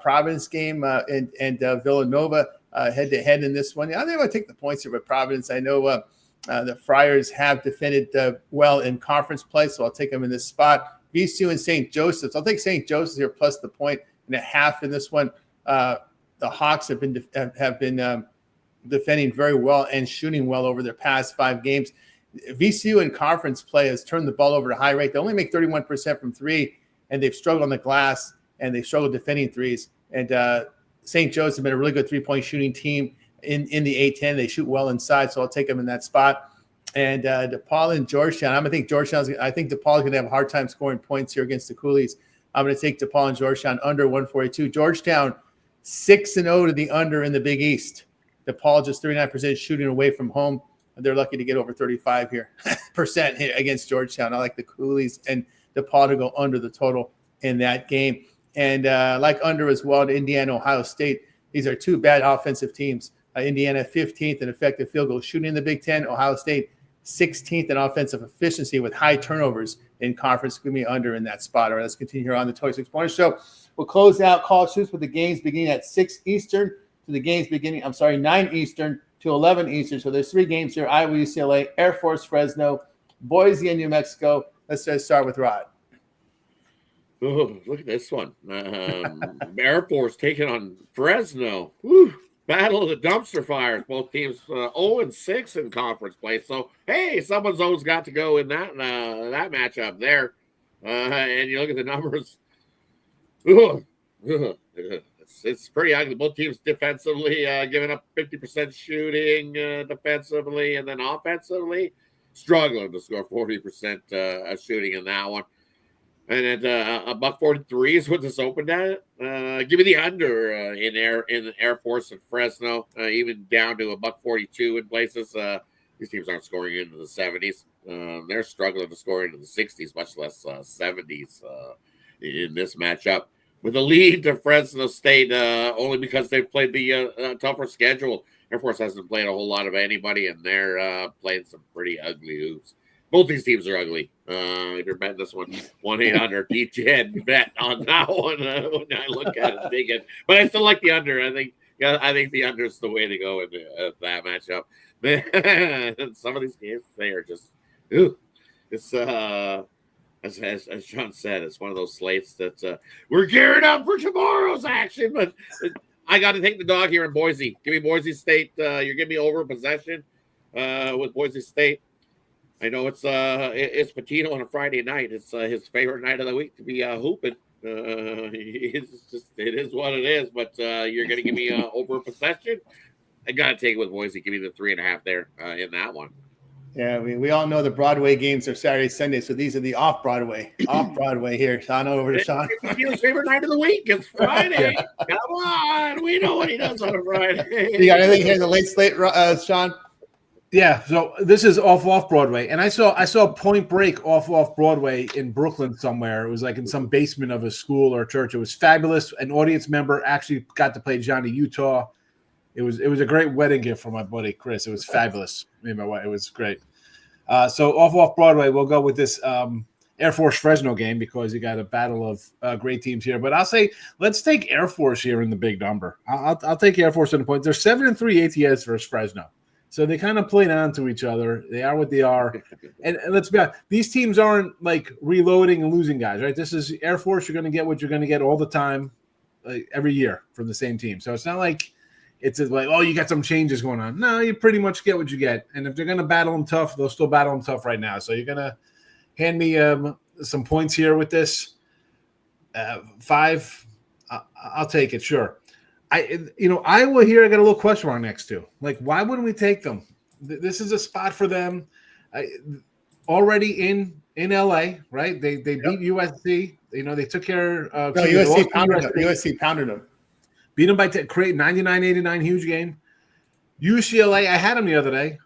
Providence game and Villanova head-to-head in this one. Yeah, I think I'll take the points here with Providence. I know the Friars have defended well in conference play, so I'll take them in this spot. VCU and St. Joseph's. I'll take St. Joseph's here plus the 1.5 in this one. The Hawks have been defending very well and shooting well over their past 5 games. VCU in conference play has turned the ball over at a high rate. They only make 31% from 3, and they've struggled on the glass, and they've struggled defending threes. And St. Joe's have been a really good 3-point shooting team in the A-10. They shoot well inside, so I'll take them in that spot. And DePaul and Georgetown. I think DePaul is going to have a hard time scoring points here against the Coolies. I'm going to take DePaul and Georgetown under 142. Georgetown 6-0 to the under in the Big East. DePaul just 39% shooting away from home. They're lucky to get over 35% here against Georgetown. I like the Coolies and DePaul to go under the total in that game. And like under as well to Indiana, Ohio State. These are 2 bad offensive teams. Indiana 15th in effective field goal shooting in the Big Ten. Ohio State 16th in offensive efficiency with high turnovers in conference. Give me under in that spot. All right, let's continue here on the 26 Morning Show. We'll close out College Hoops with the games beginning at 6 Eastern to the games beginning, 9 Eastern to 11 Eastern. So there's 3 games here: Iowa, UCLA, Air Force, Fresno, Boise, and New Mexico. Let's just start with Rod. Oh, look at this one. Air Force taking on Fresno. Whew. Battle of the dumpster fires. Both teams 0-6 in conference play. So, hey, someone's always got to go in that matchup there. And you look at the numbers. It's pretty ugly. Both teams defensively giving up 50% shooting defensively, and then offensively struggling to score 40% shooting in that one. And at $1.43 is what this opened at. Give me the under in Air Force and Fresno, even down to $1.42 in places. These teams aren't scoring into the 70s. They're struggling to score into the 60s, much less 70s in this matchup. With a lead to Fresno State, only because they've played the tougher schedule. Air Force hasn't played a whole lot of anybody, and they're playing some pretty ugly hoops. Both these teams are ugly. If you're betting this one, 1-800-DGen bet on that one. When I look at it, thinking, but I still like the under. I think the under is the way to go in that matchup. Man, some of these games, they are just, it's as Sean said, it's one of those slates that we're gearing up for tomorrow's action. But I got to take the dog here in Boise. Give me Boise State. You're giving me over possession with Boise State. I know it's Patino on a Friday night. It's his favorite night of the week to be hooping. It is what it is. But you're going to give me over possession. I got to take it with Boise. Give me the 3.5 there in that one. Yeah, we all know the Broadway games are Saturday, Sunday, so these are the off-Broadway here. Sean, over to Sean. Patino's favorite night of the week. It's Friday. Come on. We know what he does on a Friday. You got anything here in the late slate, Sean? Yeah, so this is off Broadway, and I saw Point Break off Broadway in Brooklyn somewhere. It was like in some basement of a school or a church. It was fabulous. An audience member actually got to play Johnny Utah. It was a great wedding gift for my buddy Chris. It was fabulous. It was great. So off Broadway, we'll go with this Air Force Fresno game because you got a battle of great teams here. But I'll say let's take Air Force here in the big number. I'll take Air Force in the points. They're 7-3 ATS versus Fresno. So they kind of played on to each other. They are what they are. And let's be honest, these teams aren't like reloading and losing guys, right? This is Air Force. You're going to get what you're going to get all the time, like every year from the same team. So it's not like it's like, oh, you got some changes going on. No, you pretty much get what you get. And if they're going to battle them tough, they'll still battle them tough right now. So you're going to hand me some points here with this. 5, I'll take it, sure. Iowa here, I got a little question mark next to. Like, why wouldn't we take them? This is a spot for them. Already in LA, right? They beat USC. They took care of USC pounded them. Beat them by create 99-89, huge game. UCLA, I had them the other day.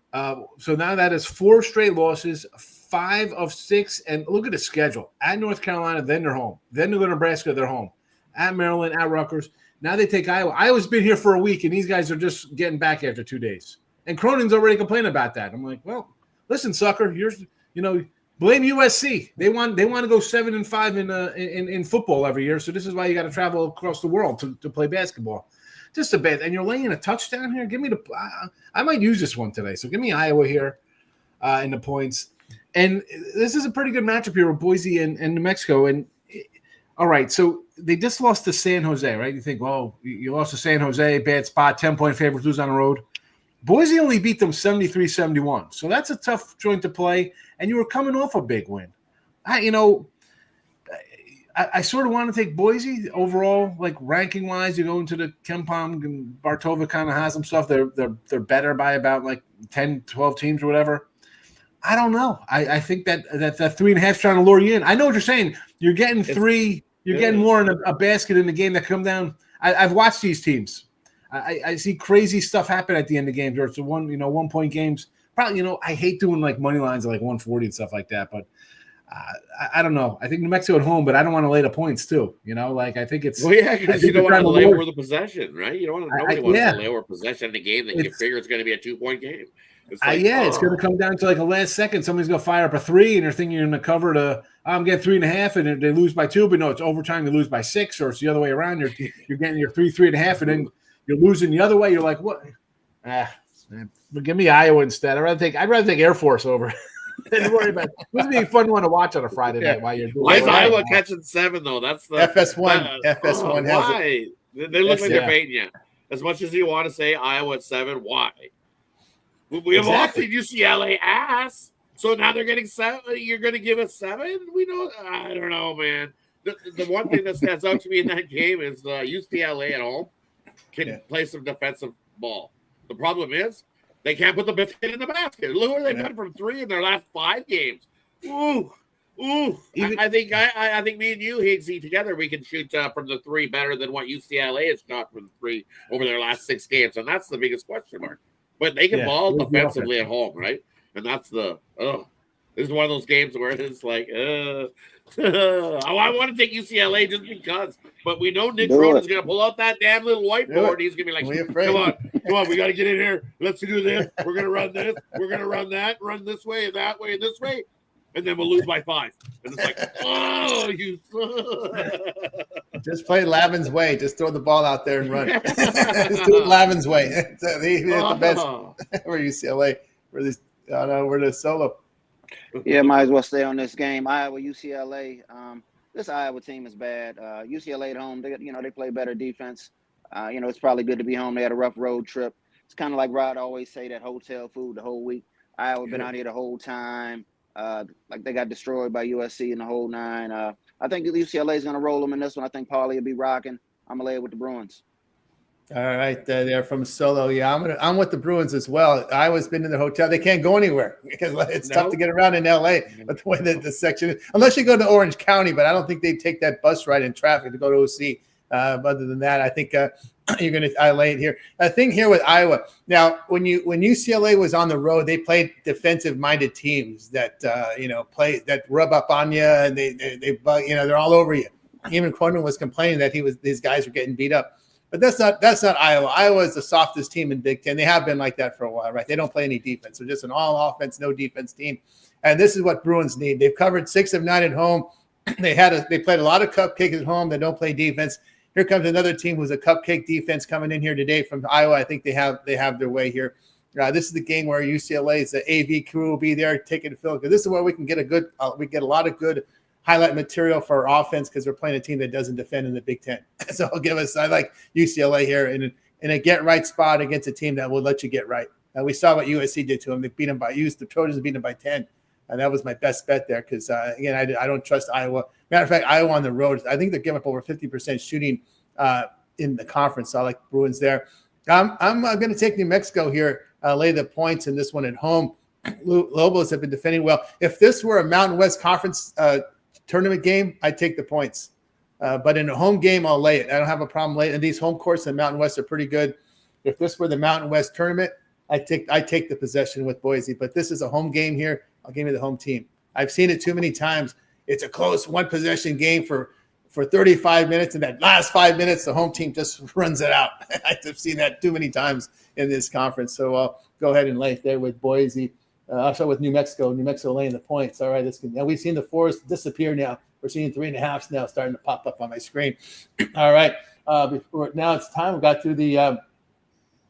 So now that is 4 straight losses, 5 of 6. And look at the schedule. At North Carolina, then they're home. Then they go to Nebraska, they're home. At Maryland, at Rutgers. Now they take Iowa. Iowa's been here for a week, and these guys are just getting back after 2 days. And Cronin's already complaining about that. I'm like, well, listen, sucker, blame USC. They want to go 7-5 in football every year. So this is why you got to travel across the world to play basketball. Just a bit. And you're laying a touchdown here. Give me I might use this one today. So give me Iowa here in the points. And this is a pretty good matchup here with Boise and New Mexico. And all right, so they just lost to San Jose, right? You think, well, you lost to San Jose, bad spot, 10-point favorites, lose on the road. Boise only beat them 73-71. So that's a tough joint to play, and you were coming off a big win. I sort of want to take Boise overall, like ranking-wise. You go into the KenPom and Bartova kind of has some stuff. They're better by about like 10, 12 teams or whatever. I don't know. I think that 3.5 is trying to lure you in. I know what you're saying. You're getting 3. You're getting more in a basket in the game that come down. I've watched these teams. I see crazy stuff happen at the end of games. Or it's 1-point games. Probably, I hate doing like money lines of like 140 and stuff like that. But I don't know. I think New Mexico at home, but I don't want to lay the points too. I think it's. Well, yeah, because you don't want to lay over the possession, right? You don't want to. Nobody wants to lay over possession in a game that you figure it's going to be a 2-point game. It's like, it's going to come down to like a last second. Somebody's going to fire up a 3, and they're thinking you're going to cover to. I'm getting 3.5, and they lose by 2. But no, it's overtime. They lose by 6, or it's the other way around. You're getting your 3.5, and then you're losing the other way. You're like, what? Give me Iowa instead. I'd rather take Air Force over. Don't worry about it. This would be a fun one to watch on a Friday night while you're doing. Why is Iowa catching 7 though? That's the FS1. FS1 has it. They look like they're baiting you. As much as you want to say Iowa at 7, why? We have lost to UCLA ass. So now they're getting 7. You're going to give us 7? We know. I don't know, man. The one thing that stands out to me in that game is UCLA at home can play some defensive ball. The problem is they can't put the biscuit in the basket. Look where they've done from 3 in their last 5 games. Ooh, Ooh, I think me and you, Higgsy, together we can shoot from the three better than what UCLA has shot from the three over their last 6 games, and that's the biggest question mark. But they can ball defensively at home, right? And that's the this is one of those games where it's like, I want to take UCLA just because, but we know Nick Cronin's going to pull out that damn little whiteboard. He's going to be like, come on, we got to get in here. Let's do this. We're going to run this. We're going to run that. Run this way and that way and this way. And then we'll lose by 5. And it's like, oh, you just play Lavin's way. Just throw the ball out there and run. Just do it Lavin's way. He's the best for UCLA. We're the Solo. Yeah, might as well stay on this game. Iowa, UCLA. This Iowa team is bad. UCLA at home, they play better defense. It's probably good to be home. They had a rough road trip. It's kind of like Rod always say, that hotel food the whole week. Iowa been out here the whole time. Like they got destroyed by USC in the whole 9. I think UCLA is going to roll them in this one. I think Parlay will be rocking. I'm going to lay it with the Bruins. All right, they're from Solo. Yeah, I'm with the Bruins as well. Iowa's been in the hotel. They can't go anywhere because it's tough to get around in LA. But the way that the section is, unless you go to Orange County, but I don't think they take that bus ride in traffic to go to OC. Other than that, I think you're going to lay it here. A thing here with Iowa. Now, when UCLA was on the road, they played defensive-minded teams that play that rub up on you and they they're all over you. Even Cronin was complaining that these guys were getting beat up. But that's not Iowa. Iowa is the softest team in Big Ten. They have been like that for a while, right? They don't play any defense. They're just an all offense, no defense team. And this is what Bruins need. They've covered 6 of 9 at home. They played a lot of cupcakes at home. They don't play defense. Here comes another team who's a cupcake defense coming in here today from Iowa. I think they have their way here. This is the game where UCLA's the AV crew will be there taking the field, because this is where we can get a lot of good highlight material for our offense, because we're playing a team that doesn't defend in the Big Ten. So I like UCLA here in a get right spot against a team that will let you get right. We saw what USC did to them. They beat them the Trojans beat them by 10. And that was my best bet there because, again, I don't trust Iowa. Matter of fact, Iowa on the road, I think they're giving up over 50% shooting in the conference. So I like Bruins there. I'm going to take New Mexico here, lay the points in this one at home. Lobos have been defending well. If this were a Mountain West Conference tournament game, I'd take the points. But in a home game, I'll lay it. I don't have a problem laying. And these home courts in Mountain West are pretty good. If this were the Mountain West tournament, I take the possession with Boise. But this is a home game here. I'll give you the home team. I've seen it too many times. It's a close one-possession game for 35 minutes, and that last 5 minutes, the home team just runs it out. I've seen that too many times in this conference. So I'll go ahead and lay it there with Boise. Also with New Mexico. New Mexico laying the points. All right, now we've seen the 4s disappear now. We're seeing 3.5s now starting to pop up on my screen. All right, now it's time. We got through the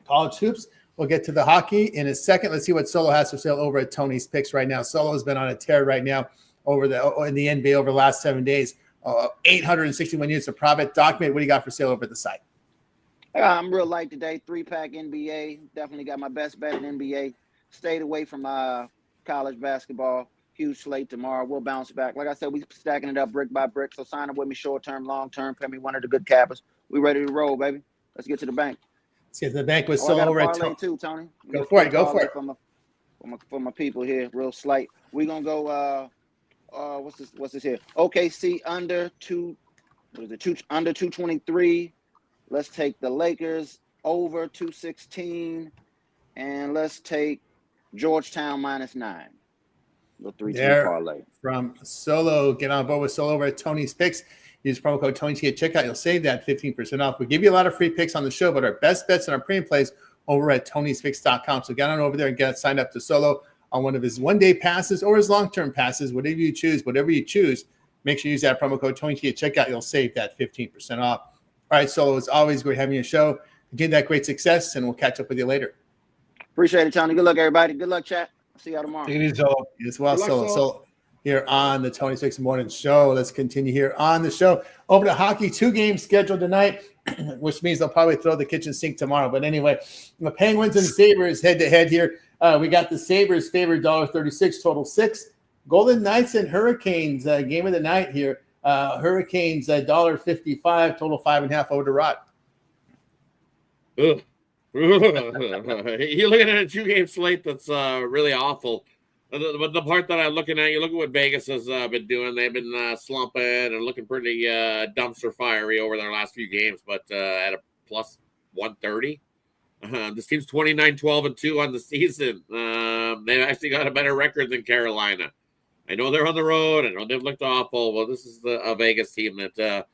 college hoops. We'll get to the hockey in a second. Let's see what Solo has for sale over at Tony's Picks right now. Solo's been on a tear right now in the NBA over the last 7 days. 861 units of profit. Document, what do you got for sale over at the site? I'm real light today. 3-pack NBA. Definitely got my best bet in NBA. Stayed away from college basketball. Huge slate tomorrow. We'll bounce back. Like I said, we stacking it up brick by brick. So sign up with me short-term, long-term. Pay me one of the good cappers. We ready to roll, baby. Let's get to the bank. Let's get to the bank with Solo over at Parlay too, Tony. Go for it. For my people here, real slight. We're gonna go. What's this here? OKC under 223. Let's take the Lakers over 216, and let's take Georgetown -9. The 3-2 parlay from Solo. Get on board with Solo over at Tony's Picks. Use promo code TonyT at checkout. You'll save that 15% off. We give you a lot of free picks on the show, but our best bets and our premium plays over at Tony'sPicks.com. So get on over there and get signed up to Solo on one of his one-day passes or his long-term passes, whatever you choose. Make sure you use that promo code TonyT at checkout. You'll save that 15% off. All right, Solo, it's always great having you on the show. Again, that great success, and we'll catch up with you later. Appreciate it, Tony. Good luck, everybody. Good luck, chat. I'll see y'all tomorrow. Take it easy, Solo. As well, Solo. Here on the Tony's Picks Morning Show. Let's continue here on the show. Over to hockey, 2 games scheduled tonight, which means they'll probably throw the kitchen sink tomorrow. But anyway, the Penguins and Sabres head-to-head here. We got the Sabres favored $1.36, total 6. Golden Knights and Hurricanes, game of the night here. Hurricanes $1.55, total 5.5 over to Rod. You're looking at a 2-game slate that's really awful. But the part that I'm looking at, you look at what Vegas has been doing. They've been slumping and looking pretty dumpster fiery over their last few games, but at a plus 130. This team's 29-12-2 on the season. They've actually got a better record than Carolina. I know they're on the road. I know they've looked awful. Well, this is a Vegas team that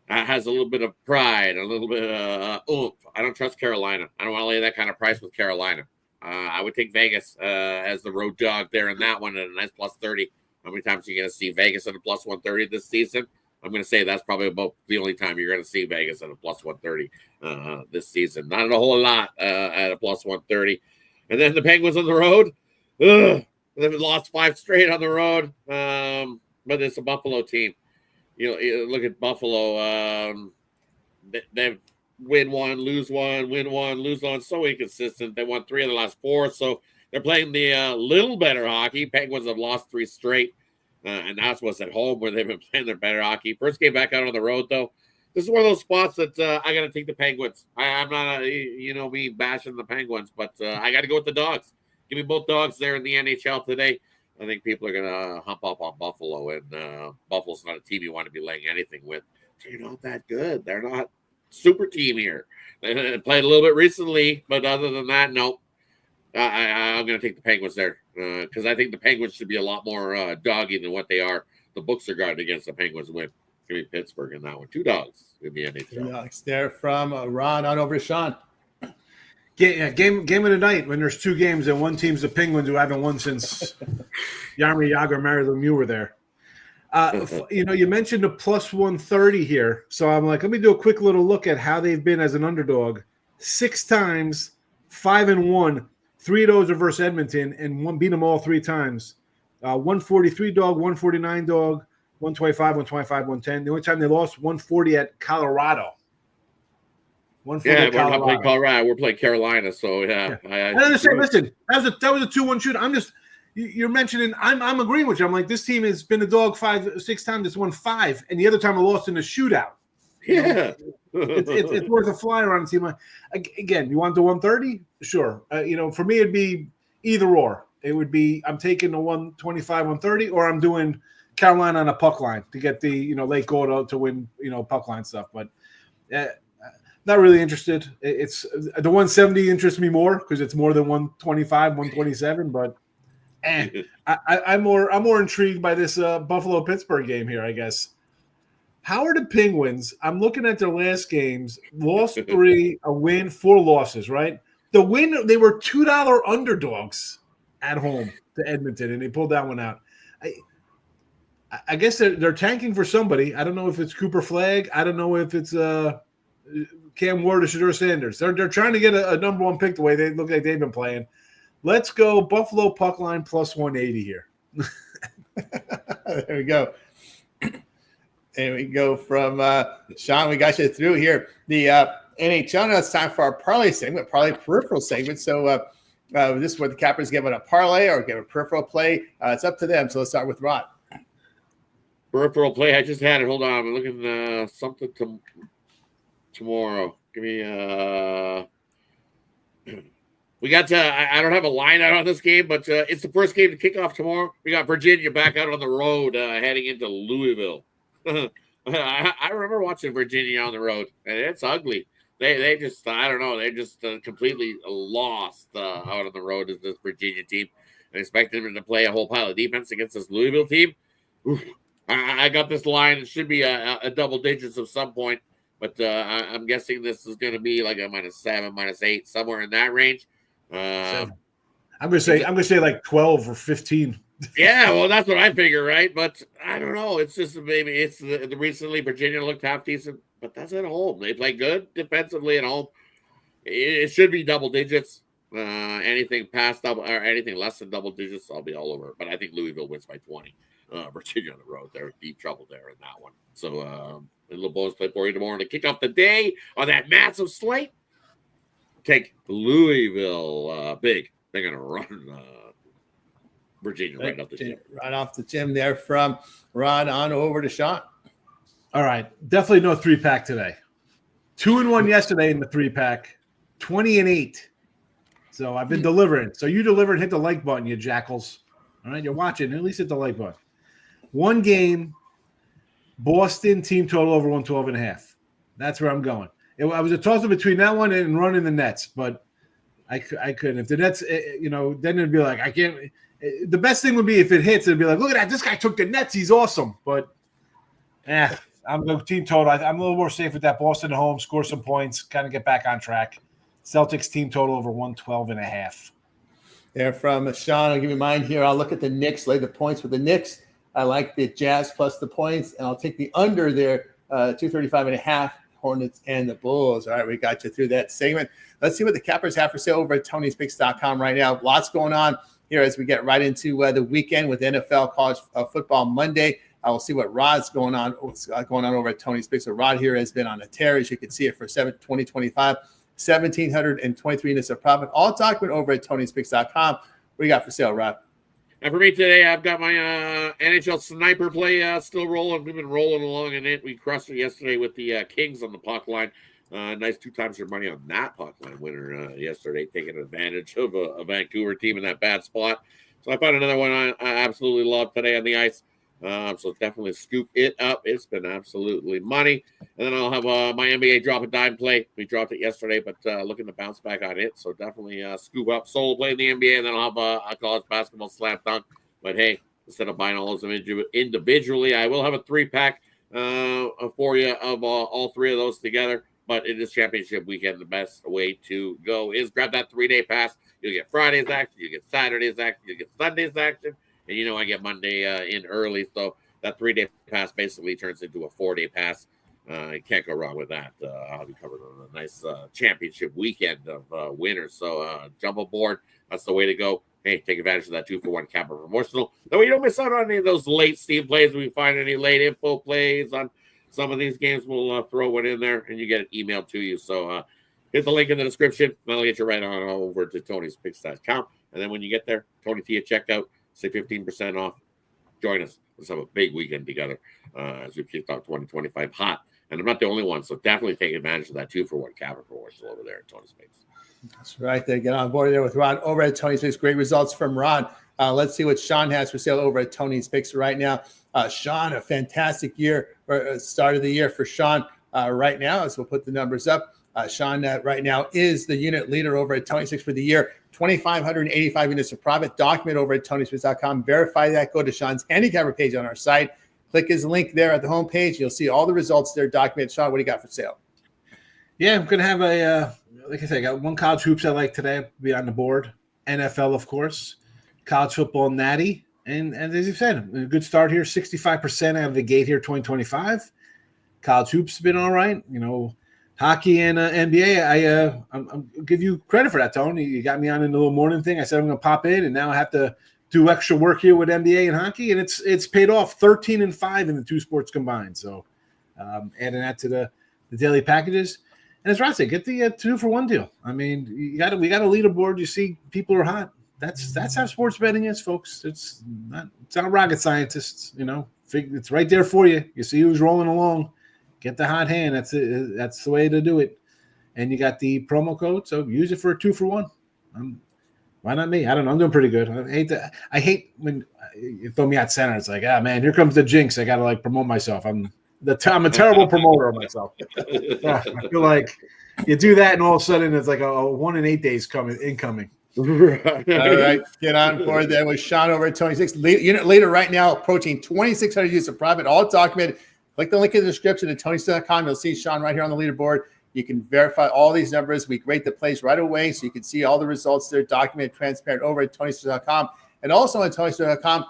has a little bit of pride, a little bit of oomph. I don't trust Carolina. I don't want to lay that kind of price with Carolina. I would take Vegas as the road dog there in that one at a nice plus 30. How many times are you going to see Vegas at a plus 130 this season? I'm going to say that's probably about the only time you're going to see Vegas at a plus 130 this season. Not a whole lot at a plus 130. And then the Penguins on the road. They've lost 5 straight on the road, but it's a Buffalo team. You look at Buffalo. They've win one, lose one, win one, lose one. So inconsistent. They won 3 of the last 4, so they're playing the little better hockey. Penguins have lost 3 straight, and that's what's at home where they've been playing their better hockey. First game back out on the road, though. This is one of those spots that I got to take the Penguins. I'm not, me bashing the Penguins, but I got to go with the Dogs. Give me both dogs there in the NHL today. I think people are going to hump up on Buffalo, and Buffalo's not a team you want to be laying anything with. They're not that good. They're not super team here. They played a little bit recently, but other than that, no. I'm going to take the Penguins there because I think the Penguins should be a lot more doggy than what they are. The books are guarded against the Penguins win. Give me Pittsburgh in that one. 2 dogs in the NHL. Dogs there from Ron on over to Sean. Game of the night when there's 2 games and one team's the Penguins who haven't won since Jaromir Jagr and Mario Lemieux were there. You mentioned a plus 130 here, so I'm like, let me do a quick little look at how they've been as an underdog. 6 times, 5-1. 3 of those are versus Edmonton, and beat them all 3 times. 143 dog, 149 dog, 125, 125, 110. The only time they lost, 140 at Colorado. Yeah, we're not playing Colorado. We're playing Carolina. So yeah. I understand. Listen, that was a 2-1 shoot. I'm just you're mentioning. I'm agreeing with you. I'm like, this team has been a dog 5-6 times. It's won 5, and the other time I lost in a shootout. Yeah, it's worth a flyer on a team. Again, you want the 130? Sure. For me, it'd be either or. It would be I'm taking the 125, 130, or I'm doing Carolina on a puck line to get the late goal to win puck line stuff. But not really interested. It's the 170 interests me more because it's more than 125, 127. But I'm more intrigued by this Buffalo Pittsburgh game here, I guess. How are the Penguins? I'm looking at their last games. Lost 3, a win, 4 losses. Right. The win, they were $2 underdogs at home to Edmonton, and they pulled that one out. I guess they're tanking for somebody. I don't know if it's Cooper Flagg. I don't know if it's Cam Ward or Shedeur Sanders. They're trying to get a number 1 pick the way they look like they've been playing. Let's go Buffalo puck line plus 180 here. There we go. There we go from Sean. We got you through here. The NHL. Now it's time for our parlay segment, parlay peripheral segment. So this is where the cappers give it a parlay or give a peripheral play. It's up to them. So let's start with Rod. Peripheral play. I just had it. Hold on. I'm looking something tomorrow. Give me we got I don't have a line out on this game, but it's the first game to kick off tomorrow. We got Virginia back out on the road heading into Louisville. I remember watching Virginia on the road, and it's ugly. They just I don't know. They just completely lost out on the road as this Virginia team. I expected them to play a whole pile of defense against this Louisville team. Oof. I got this line. It should be a double digits of some point, but I'm guessing this is going to be like a -7, -8, somewhere in that range. I'm gonna say like 12 or 15. Yeah, well, that's what I figure, right? But I don't know. It's just maybe it's the recently Virginia looked half decent, but that's at home. They play good defensively at home. It should be double digits. Anything past double or anything less than double digits, I'll be all over. But I think Louisville wins by 20. Virginia on the road, they're in deep trouble there in that one. So a little bonus play for you tomorrow to kick off the day on that massive slate. Take Louisville big. They're gonna run Virginia right off the gym. Right off the gym there from Rod on over to Sean. All right. Definitely no 3-pack today. 2-1 yesterday in the 3-pack. 20-8. So I've been delivering. So you delivered, hit the like button, you jackals. All right, you're watching. At least hit the like button. One game, Boston team total over 112.5. That's where I'm going. I was a toss-up between that one and running the Nets, but I couldn't. If the Nets, then it'd be like, I can't. The best thing would be if it hits, it'd be like, look at that. This guy took the Nets. He's awesome. But, I'm the team total. I'm a little more safe with that. Boston at home, score some points, kind of get back on track. Celtics team total over 112.5. There from Sean. I'll give you mine here. I'll look at the Knicks, lay the points with the Knicks. I like the Jazz plus the points, and I'll take the under there, 235.5, Hornets and the Bulls. All right, we got you through that segment. Let's see what the cappers have for sale over at Tony'sPicks.com right now. Lots going on here as we get right into the weekend with NFL college football Monday. I will see what Rod's going on over at Tony's Picks. So Rod here has been on a tear, as you can see it for 2025, 1,723 units of profit. All document over at Tony'sPicks.com. What do you got for sale, Rod? And for me today, I've got my NHL sniper play still rolling. We've been rolling along in it. We crushed it yesterday with the Kings on the puck line. Nice 2 times your money on that puck line winner yesterday, taking advantage of a Vancouver team in that bad spot. So I found another one I absolutely love today on the ice. So definitely scoop it up. It's been absolutely money. And then I'll have my NBA drop a dime play. We dropped it yesterday, but looking to bounce back on it. So definitely scoop up solo play in the NBA, and then I'll have a college basketball slam dunk. But hey, instead of buying all of them individually, I will have a 3-pack for you of all 3 of those together. But it is championship weekend. The best way to go is grab that 3-day pass. You'll get Friday's action, you get Saturday's action, you get Sunday's action. And I get Monday in early, so that 3-day pass basically turns into a 4-day pass. You can't go wrong with that. I'll be covering a nice championship weekend of winners. So jump aboard. That's the way to go. Hey, take advantage of that 2-for-1 Capper Promotional. That way you don't miss out on any of those late Steam plays. If we find any late info plays on some of these games, we'll throw one in there, and you get it emailed to you. So hit the link in the description. That'll get you right on over to Tony'sPicks.com. And then when you get there, Tony T at checkout. Say 15% off. Join us. Let's have a big weekend together as we kick off 2025 hot. And I'm not the only one, so definitely take advantage of that 2-for-1 Capper Promotional over there at Tony's Picks. That's right there. Get on board there with Ron over at Tony's Picks. Great results from Ron. Let's see what Sean has for sale over at Tony's Picks right now. Sean, a fantastic year, or start of the year for Sean right now, as we'll put the numbers up. Sean right now is the unit leader over at Tony's Picks for the year. 2,585 units of profit. Document over at Tony'sPicks.com. Verify that. Go to Sean's Handicapper page on our site. Click his link there at the homepage. You'll see all the results there. Document. Sean, what do you got for sale? Yeah, I'm going to have like I said, I got 1 college hoops I like today. Be on the board. NFL, of course. College football natty. And as you said, a good start here. 65% out of the gate here, 2025. College hoops have been all right. Hockey and NBA, I'll give you credit for that, Tony. You got me on in the little morning thing. I said I'm going to pop in, and now I have to do extra work here with NBA and hockey, and it's paid off. 13-5 in the 2 sports combined. So adding that to the daily packages. And as Rod said, get the 2-for-1 deal. I mean, we got a leaderboard. You see people are hot. That's how sports betting is, folks. It's not rocket scientists. It's right there for you. You see who's rolling along. Get the hot hand. That's it. That's the way to do it. And you got the promo code, so use it for a 2-for-1. Why not me? I don't know. I'm doing pretty good. I hate when you throw me at center. It's like, man, here comes the jinx. I got to promote myself. I'm a terrible promoter of myself. I feel like you do that, and all of a sudden it's like a 1 in 8 days incoming. All right, get on board there with Sean over at 26. Unit leader right now, approaching 2,600 units of profit, all documented. Click the link in the description at Tony'sPicks.com. You'll see Sean right here on the leaderboard. You can verify all these numbers. We rate the plays right away, so you can see all the results there, documented, transparent over at Tony'sPicks.com. And also at Tony'sPicks.com,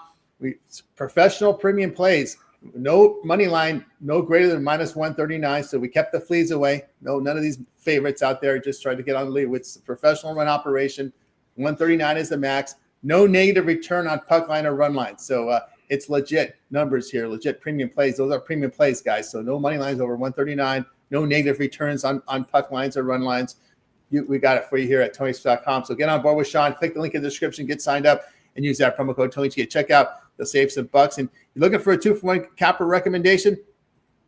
professional premium plays. No money line, no greater than -139. So we kept the fleas away. None of these favorites out there. Just tried to get on the lead. It's a professional run operation. 139 is the max. No negative return on puck line or run line. So it's legit numbers here, legit premium plays. Those are premium plays, guys. So no money lines over 139, no negative returns on puck lines or run lines. We got it for you here at Tony'sPicks.com. So get on board with Sean. Click the link in the description, get signed up, and use that promo code TonyT at checkout. You'll save some bucks. And you're looking for a 2-for-1 Capper recommendation?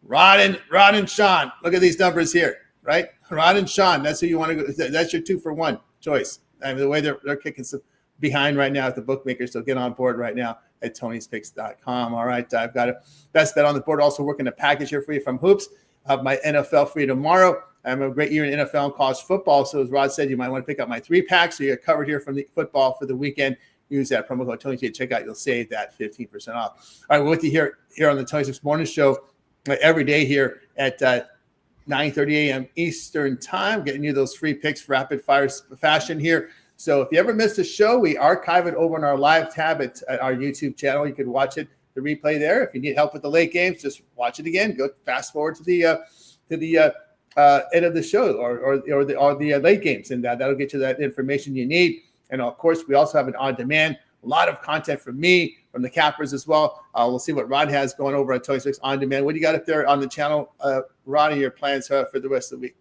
Rod and Sean. Look at these numbers here, right? Rod and Sean. That's who you want to go. That's your 2-for-1 choice. I mean, the way they're kicking some behind right now at the bookmaker. So get on board right now at Tony'sPicks.com. All right, I've got a best bet on the board. Also working a package here for you from Hoops. I have my NFL for you tomorrow. I have a great year in NFL and college football. So as Rod said, you might want to pick up my 3-pack. So you're covered here from the football for the weekend. Use that promo code Tony at checkout. You'll save that 15% off. All right, we're with you here on the 26 Morning Show every day here at 9:30 a.m. Eastern Time, getting you those free picks, rapid fire fashion here. So if you ever missed a show, we archive it over on our live tab at our YouTube channel. You could watch it, the replay there. If you need help with the late games, just watch it again. Go fast forward to the end of the show or the late games, and that'll get you that information you need. And of course, we also have an on-demand, a lot of content from me, from the Cappers as well. We'll see what Rod has going over at 26 On Demand. What do you got up there on the channel, Rod, and your plans for the rest of the week?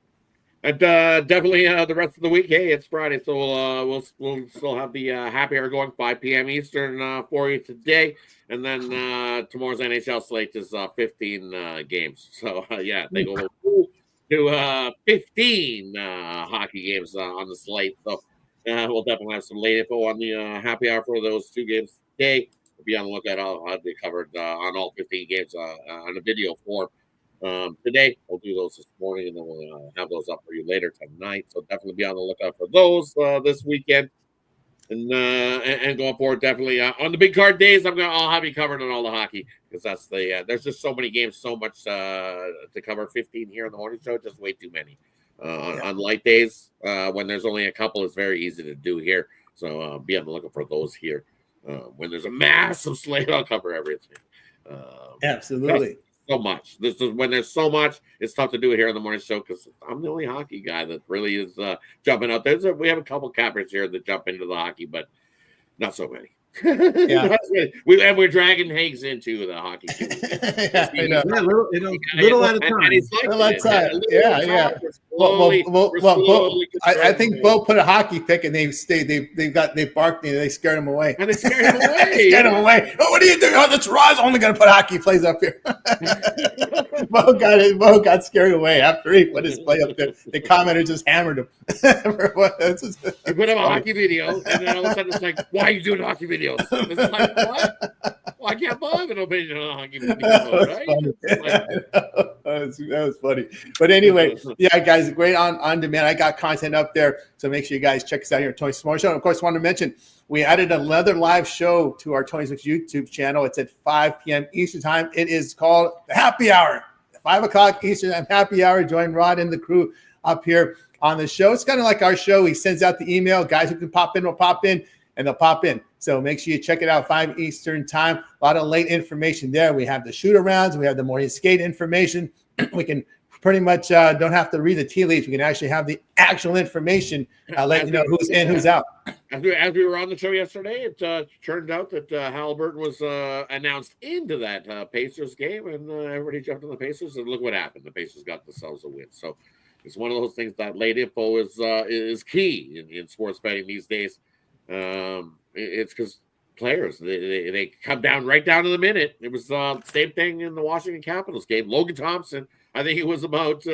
And definitely the rest of the week. Hey, it's Friday, so we'll still have the happy hour going 5 p.m. Eastern for you today, and then tomorrow's NHL slate is 15 games. So yeah, they go to 15 hockey games on the slate. So we'll definitely have some late info on the happy hour for those 2 games today. Be on the lookout. I'll be covered on all 15 games on a video form. Today, we'll do those this morning, and then we'll have those up for you later tonight. So definitely be on the lookout for those this weekend, and going forward, definitely on the big card days, I'll have you covered on all the hockey, because that's there's just so many games, so much to cover. 15 here on the morning show, just way too many. On light days, when there's only a couple, it's very easy to do here. So be on the lookout for those here. When there's a massive slate, I'll cover everything. Absolutely. So much. This is when there's so much, it's tough to do it here on the morning show, because I'm the only hockey guy that really is jumping out there. We have a couple cappers here that jump into the hockey, but not so many. Yeah. We're dragging Higgs into the hockey team. Little at a time. Little at a time. Yeah. I think Bo put a hockey pick, and they barked and they scared him away. And they scared him away. Oh, what are you doing? Oh, that's Rod's only going to put hockey plays up here. Bo got scared away after he put his play up there. The commenter just hammered him. He put up a hockey video, and then all of a sudden it's like, why are you doing hockey videos? It's like, what? Well, I can't believe an opinion on a hockey video, right? That was funny. But anyway, yeah, guys, great on demand. I got content up there, so make sure you guys check us out here at 26 Morning Show. And of course, I want to mention we added another live show to our 26 YouTube channel. It's at 5 p.m. Eastern Time. It is called the Happy Hour. 5 o'clock Eastern Time Happy Hour. Join Rod and the crew up here on the show. It's kind of like our show. He sends out the email. Guys who can pop in will pop in, and they'll pop in. So make sure you check it out, 5 Eastern Time. A lot of late information there. We have the shoot-arounds. We have the morning skate information. We can pretty much don't have to read the tea leaves. We can actually have the actual information, let you know who's in, who's out. As we were on the show yesterday, it turned out that Halliburton was announced into that Pacers game, and everybody jumped on the Pacers, and look what happened. The Pacers got themselves a win. So it's one of those things that late info is key in sports betting these days. It's because players they come down right down to the minute. It was the same thing in the Washington Capitals game. Logan Thompson, I think it was about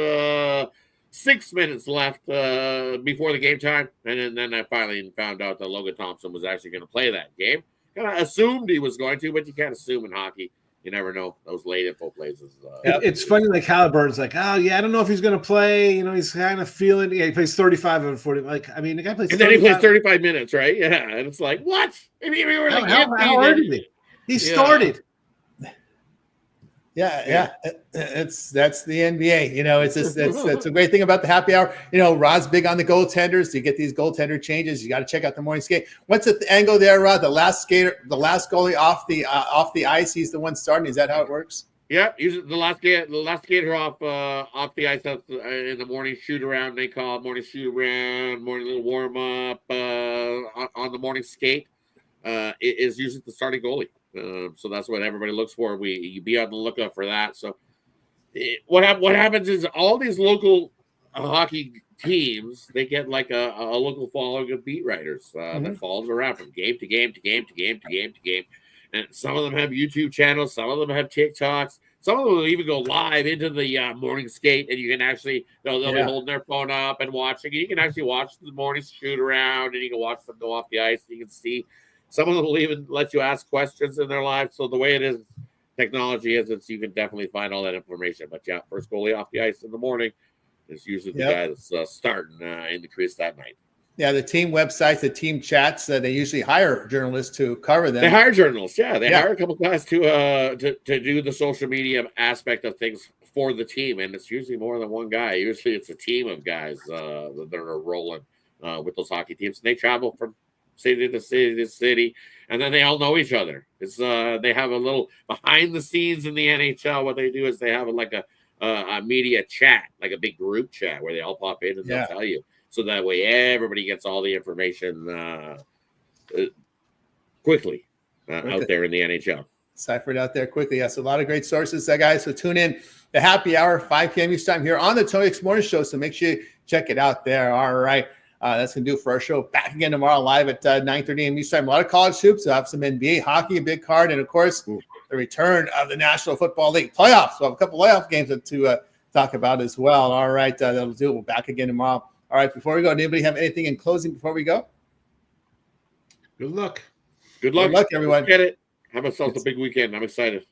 6 minutes left before the game time, and then I finally found out that Logan Thompson was actually going to play that game. Kind of assumed he was going to, but you can't assume in hockey. You never know. Those late info plays. It's funny, like Halliburton's like, oh, yeah, I don't know if he's going to play. You know, he's kind of feeling, he plays 35 and 40. Like, I mean, the guy plays 35. And then he plays 35 minutes, right? Yeah. And it's like, what? I mean, we were like, how hard is he? He started. Yeah. That's the NBA. You know, it's just that's a great thing about the happy hour. You know, Rod's big on the goaltenders. You get these goaltender changes. You got to check out the morning skate. What's the angle there, Rod? The last goalie off the ice. He's the one starting. Is that how it works? Yeah, usually the last skater off the ice in the morning shoot around. They call it morning shoot around, morning little warm up on the morning skate. It is usually the starting goalie. So that's what everybody looks for. You be on the lookout for that. So what happens is all these local hockey teams, they get like a local following of beat writers that follows around from game to game to game to game to game to game. And some of them have YouTube channels, some of them have TikToks, Some of them will even go live into the morning skate, and you can actually they'll be holding their phone up and watching. And you can actually watch the morning shoot around, and you can watch them go off the ice. And you can see some of them will even let you ask questions in their lives. So the way it is, technology is, you can definitely find all that information. But yeah, first goalie off the ice in the morning is usually the guy that's starting in the crease that night. Yeah, the team websites, the team chats, they usually hire journalists to cover them. They hire journalists, They hire a couple guys to do the social media aspect of things for the team, and it's usually more than one guy. Usually, it's a team of guys that are rolling with those hockey teams. And they travel from city to city to city, and then they all know each other. It's they have a little behind the scenes in the NHL. What they do is they have like a media chat, like a big group chat where they all pop in and they'll tell you. So that way everybody gets all the information quickly out there in the NHL. Ciphered out there quickly. Yes, a lot of great sources, guys. So tune in the happy hour, 5 p.m. Eastern time here on the Tony X Morning Show. So make sure you check it out there. All right. That's going to do it for our show. Back again tomorrow live at 9:30 a.m. Eastern time. A lot of college hoops. We'll have some NBA, hockey, a big card. And, of course, the return of the National Football League playoffs. We'll have a couple playoff games to talk about as well. All right. That'll do it. We'll back again tomorrow. All right, before we go, anybody have anything in closing before we go? Good luck. Good luck, everyone. Get it. Have ourselves a big weekend. I'm excited.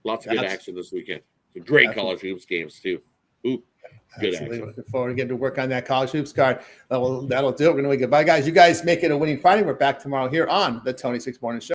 Lots of good action this weekend. Some great college hoops games, too. Ooh, good action. Looking forward to getting to work on that college hoops card. That'll do it. We're going to goodbye, guys. You guys make it a winning Friday. We're back tomorrow here on the Tony 6 Morning Show.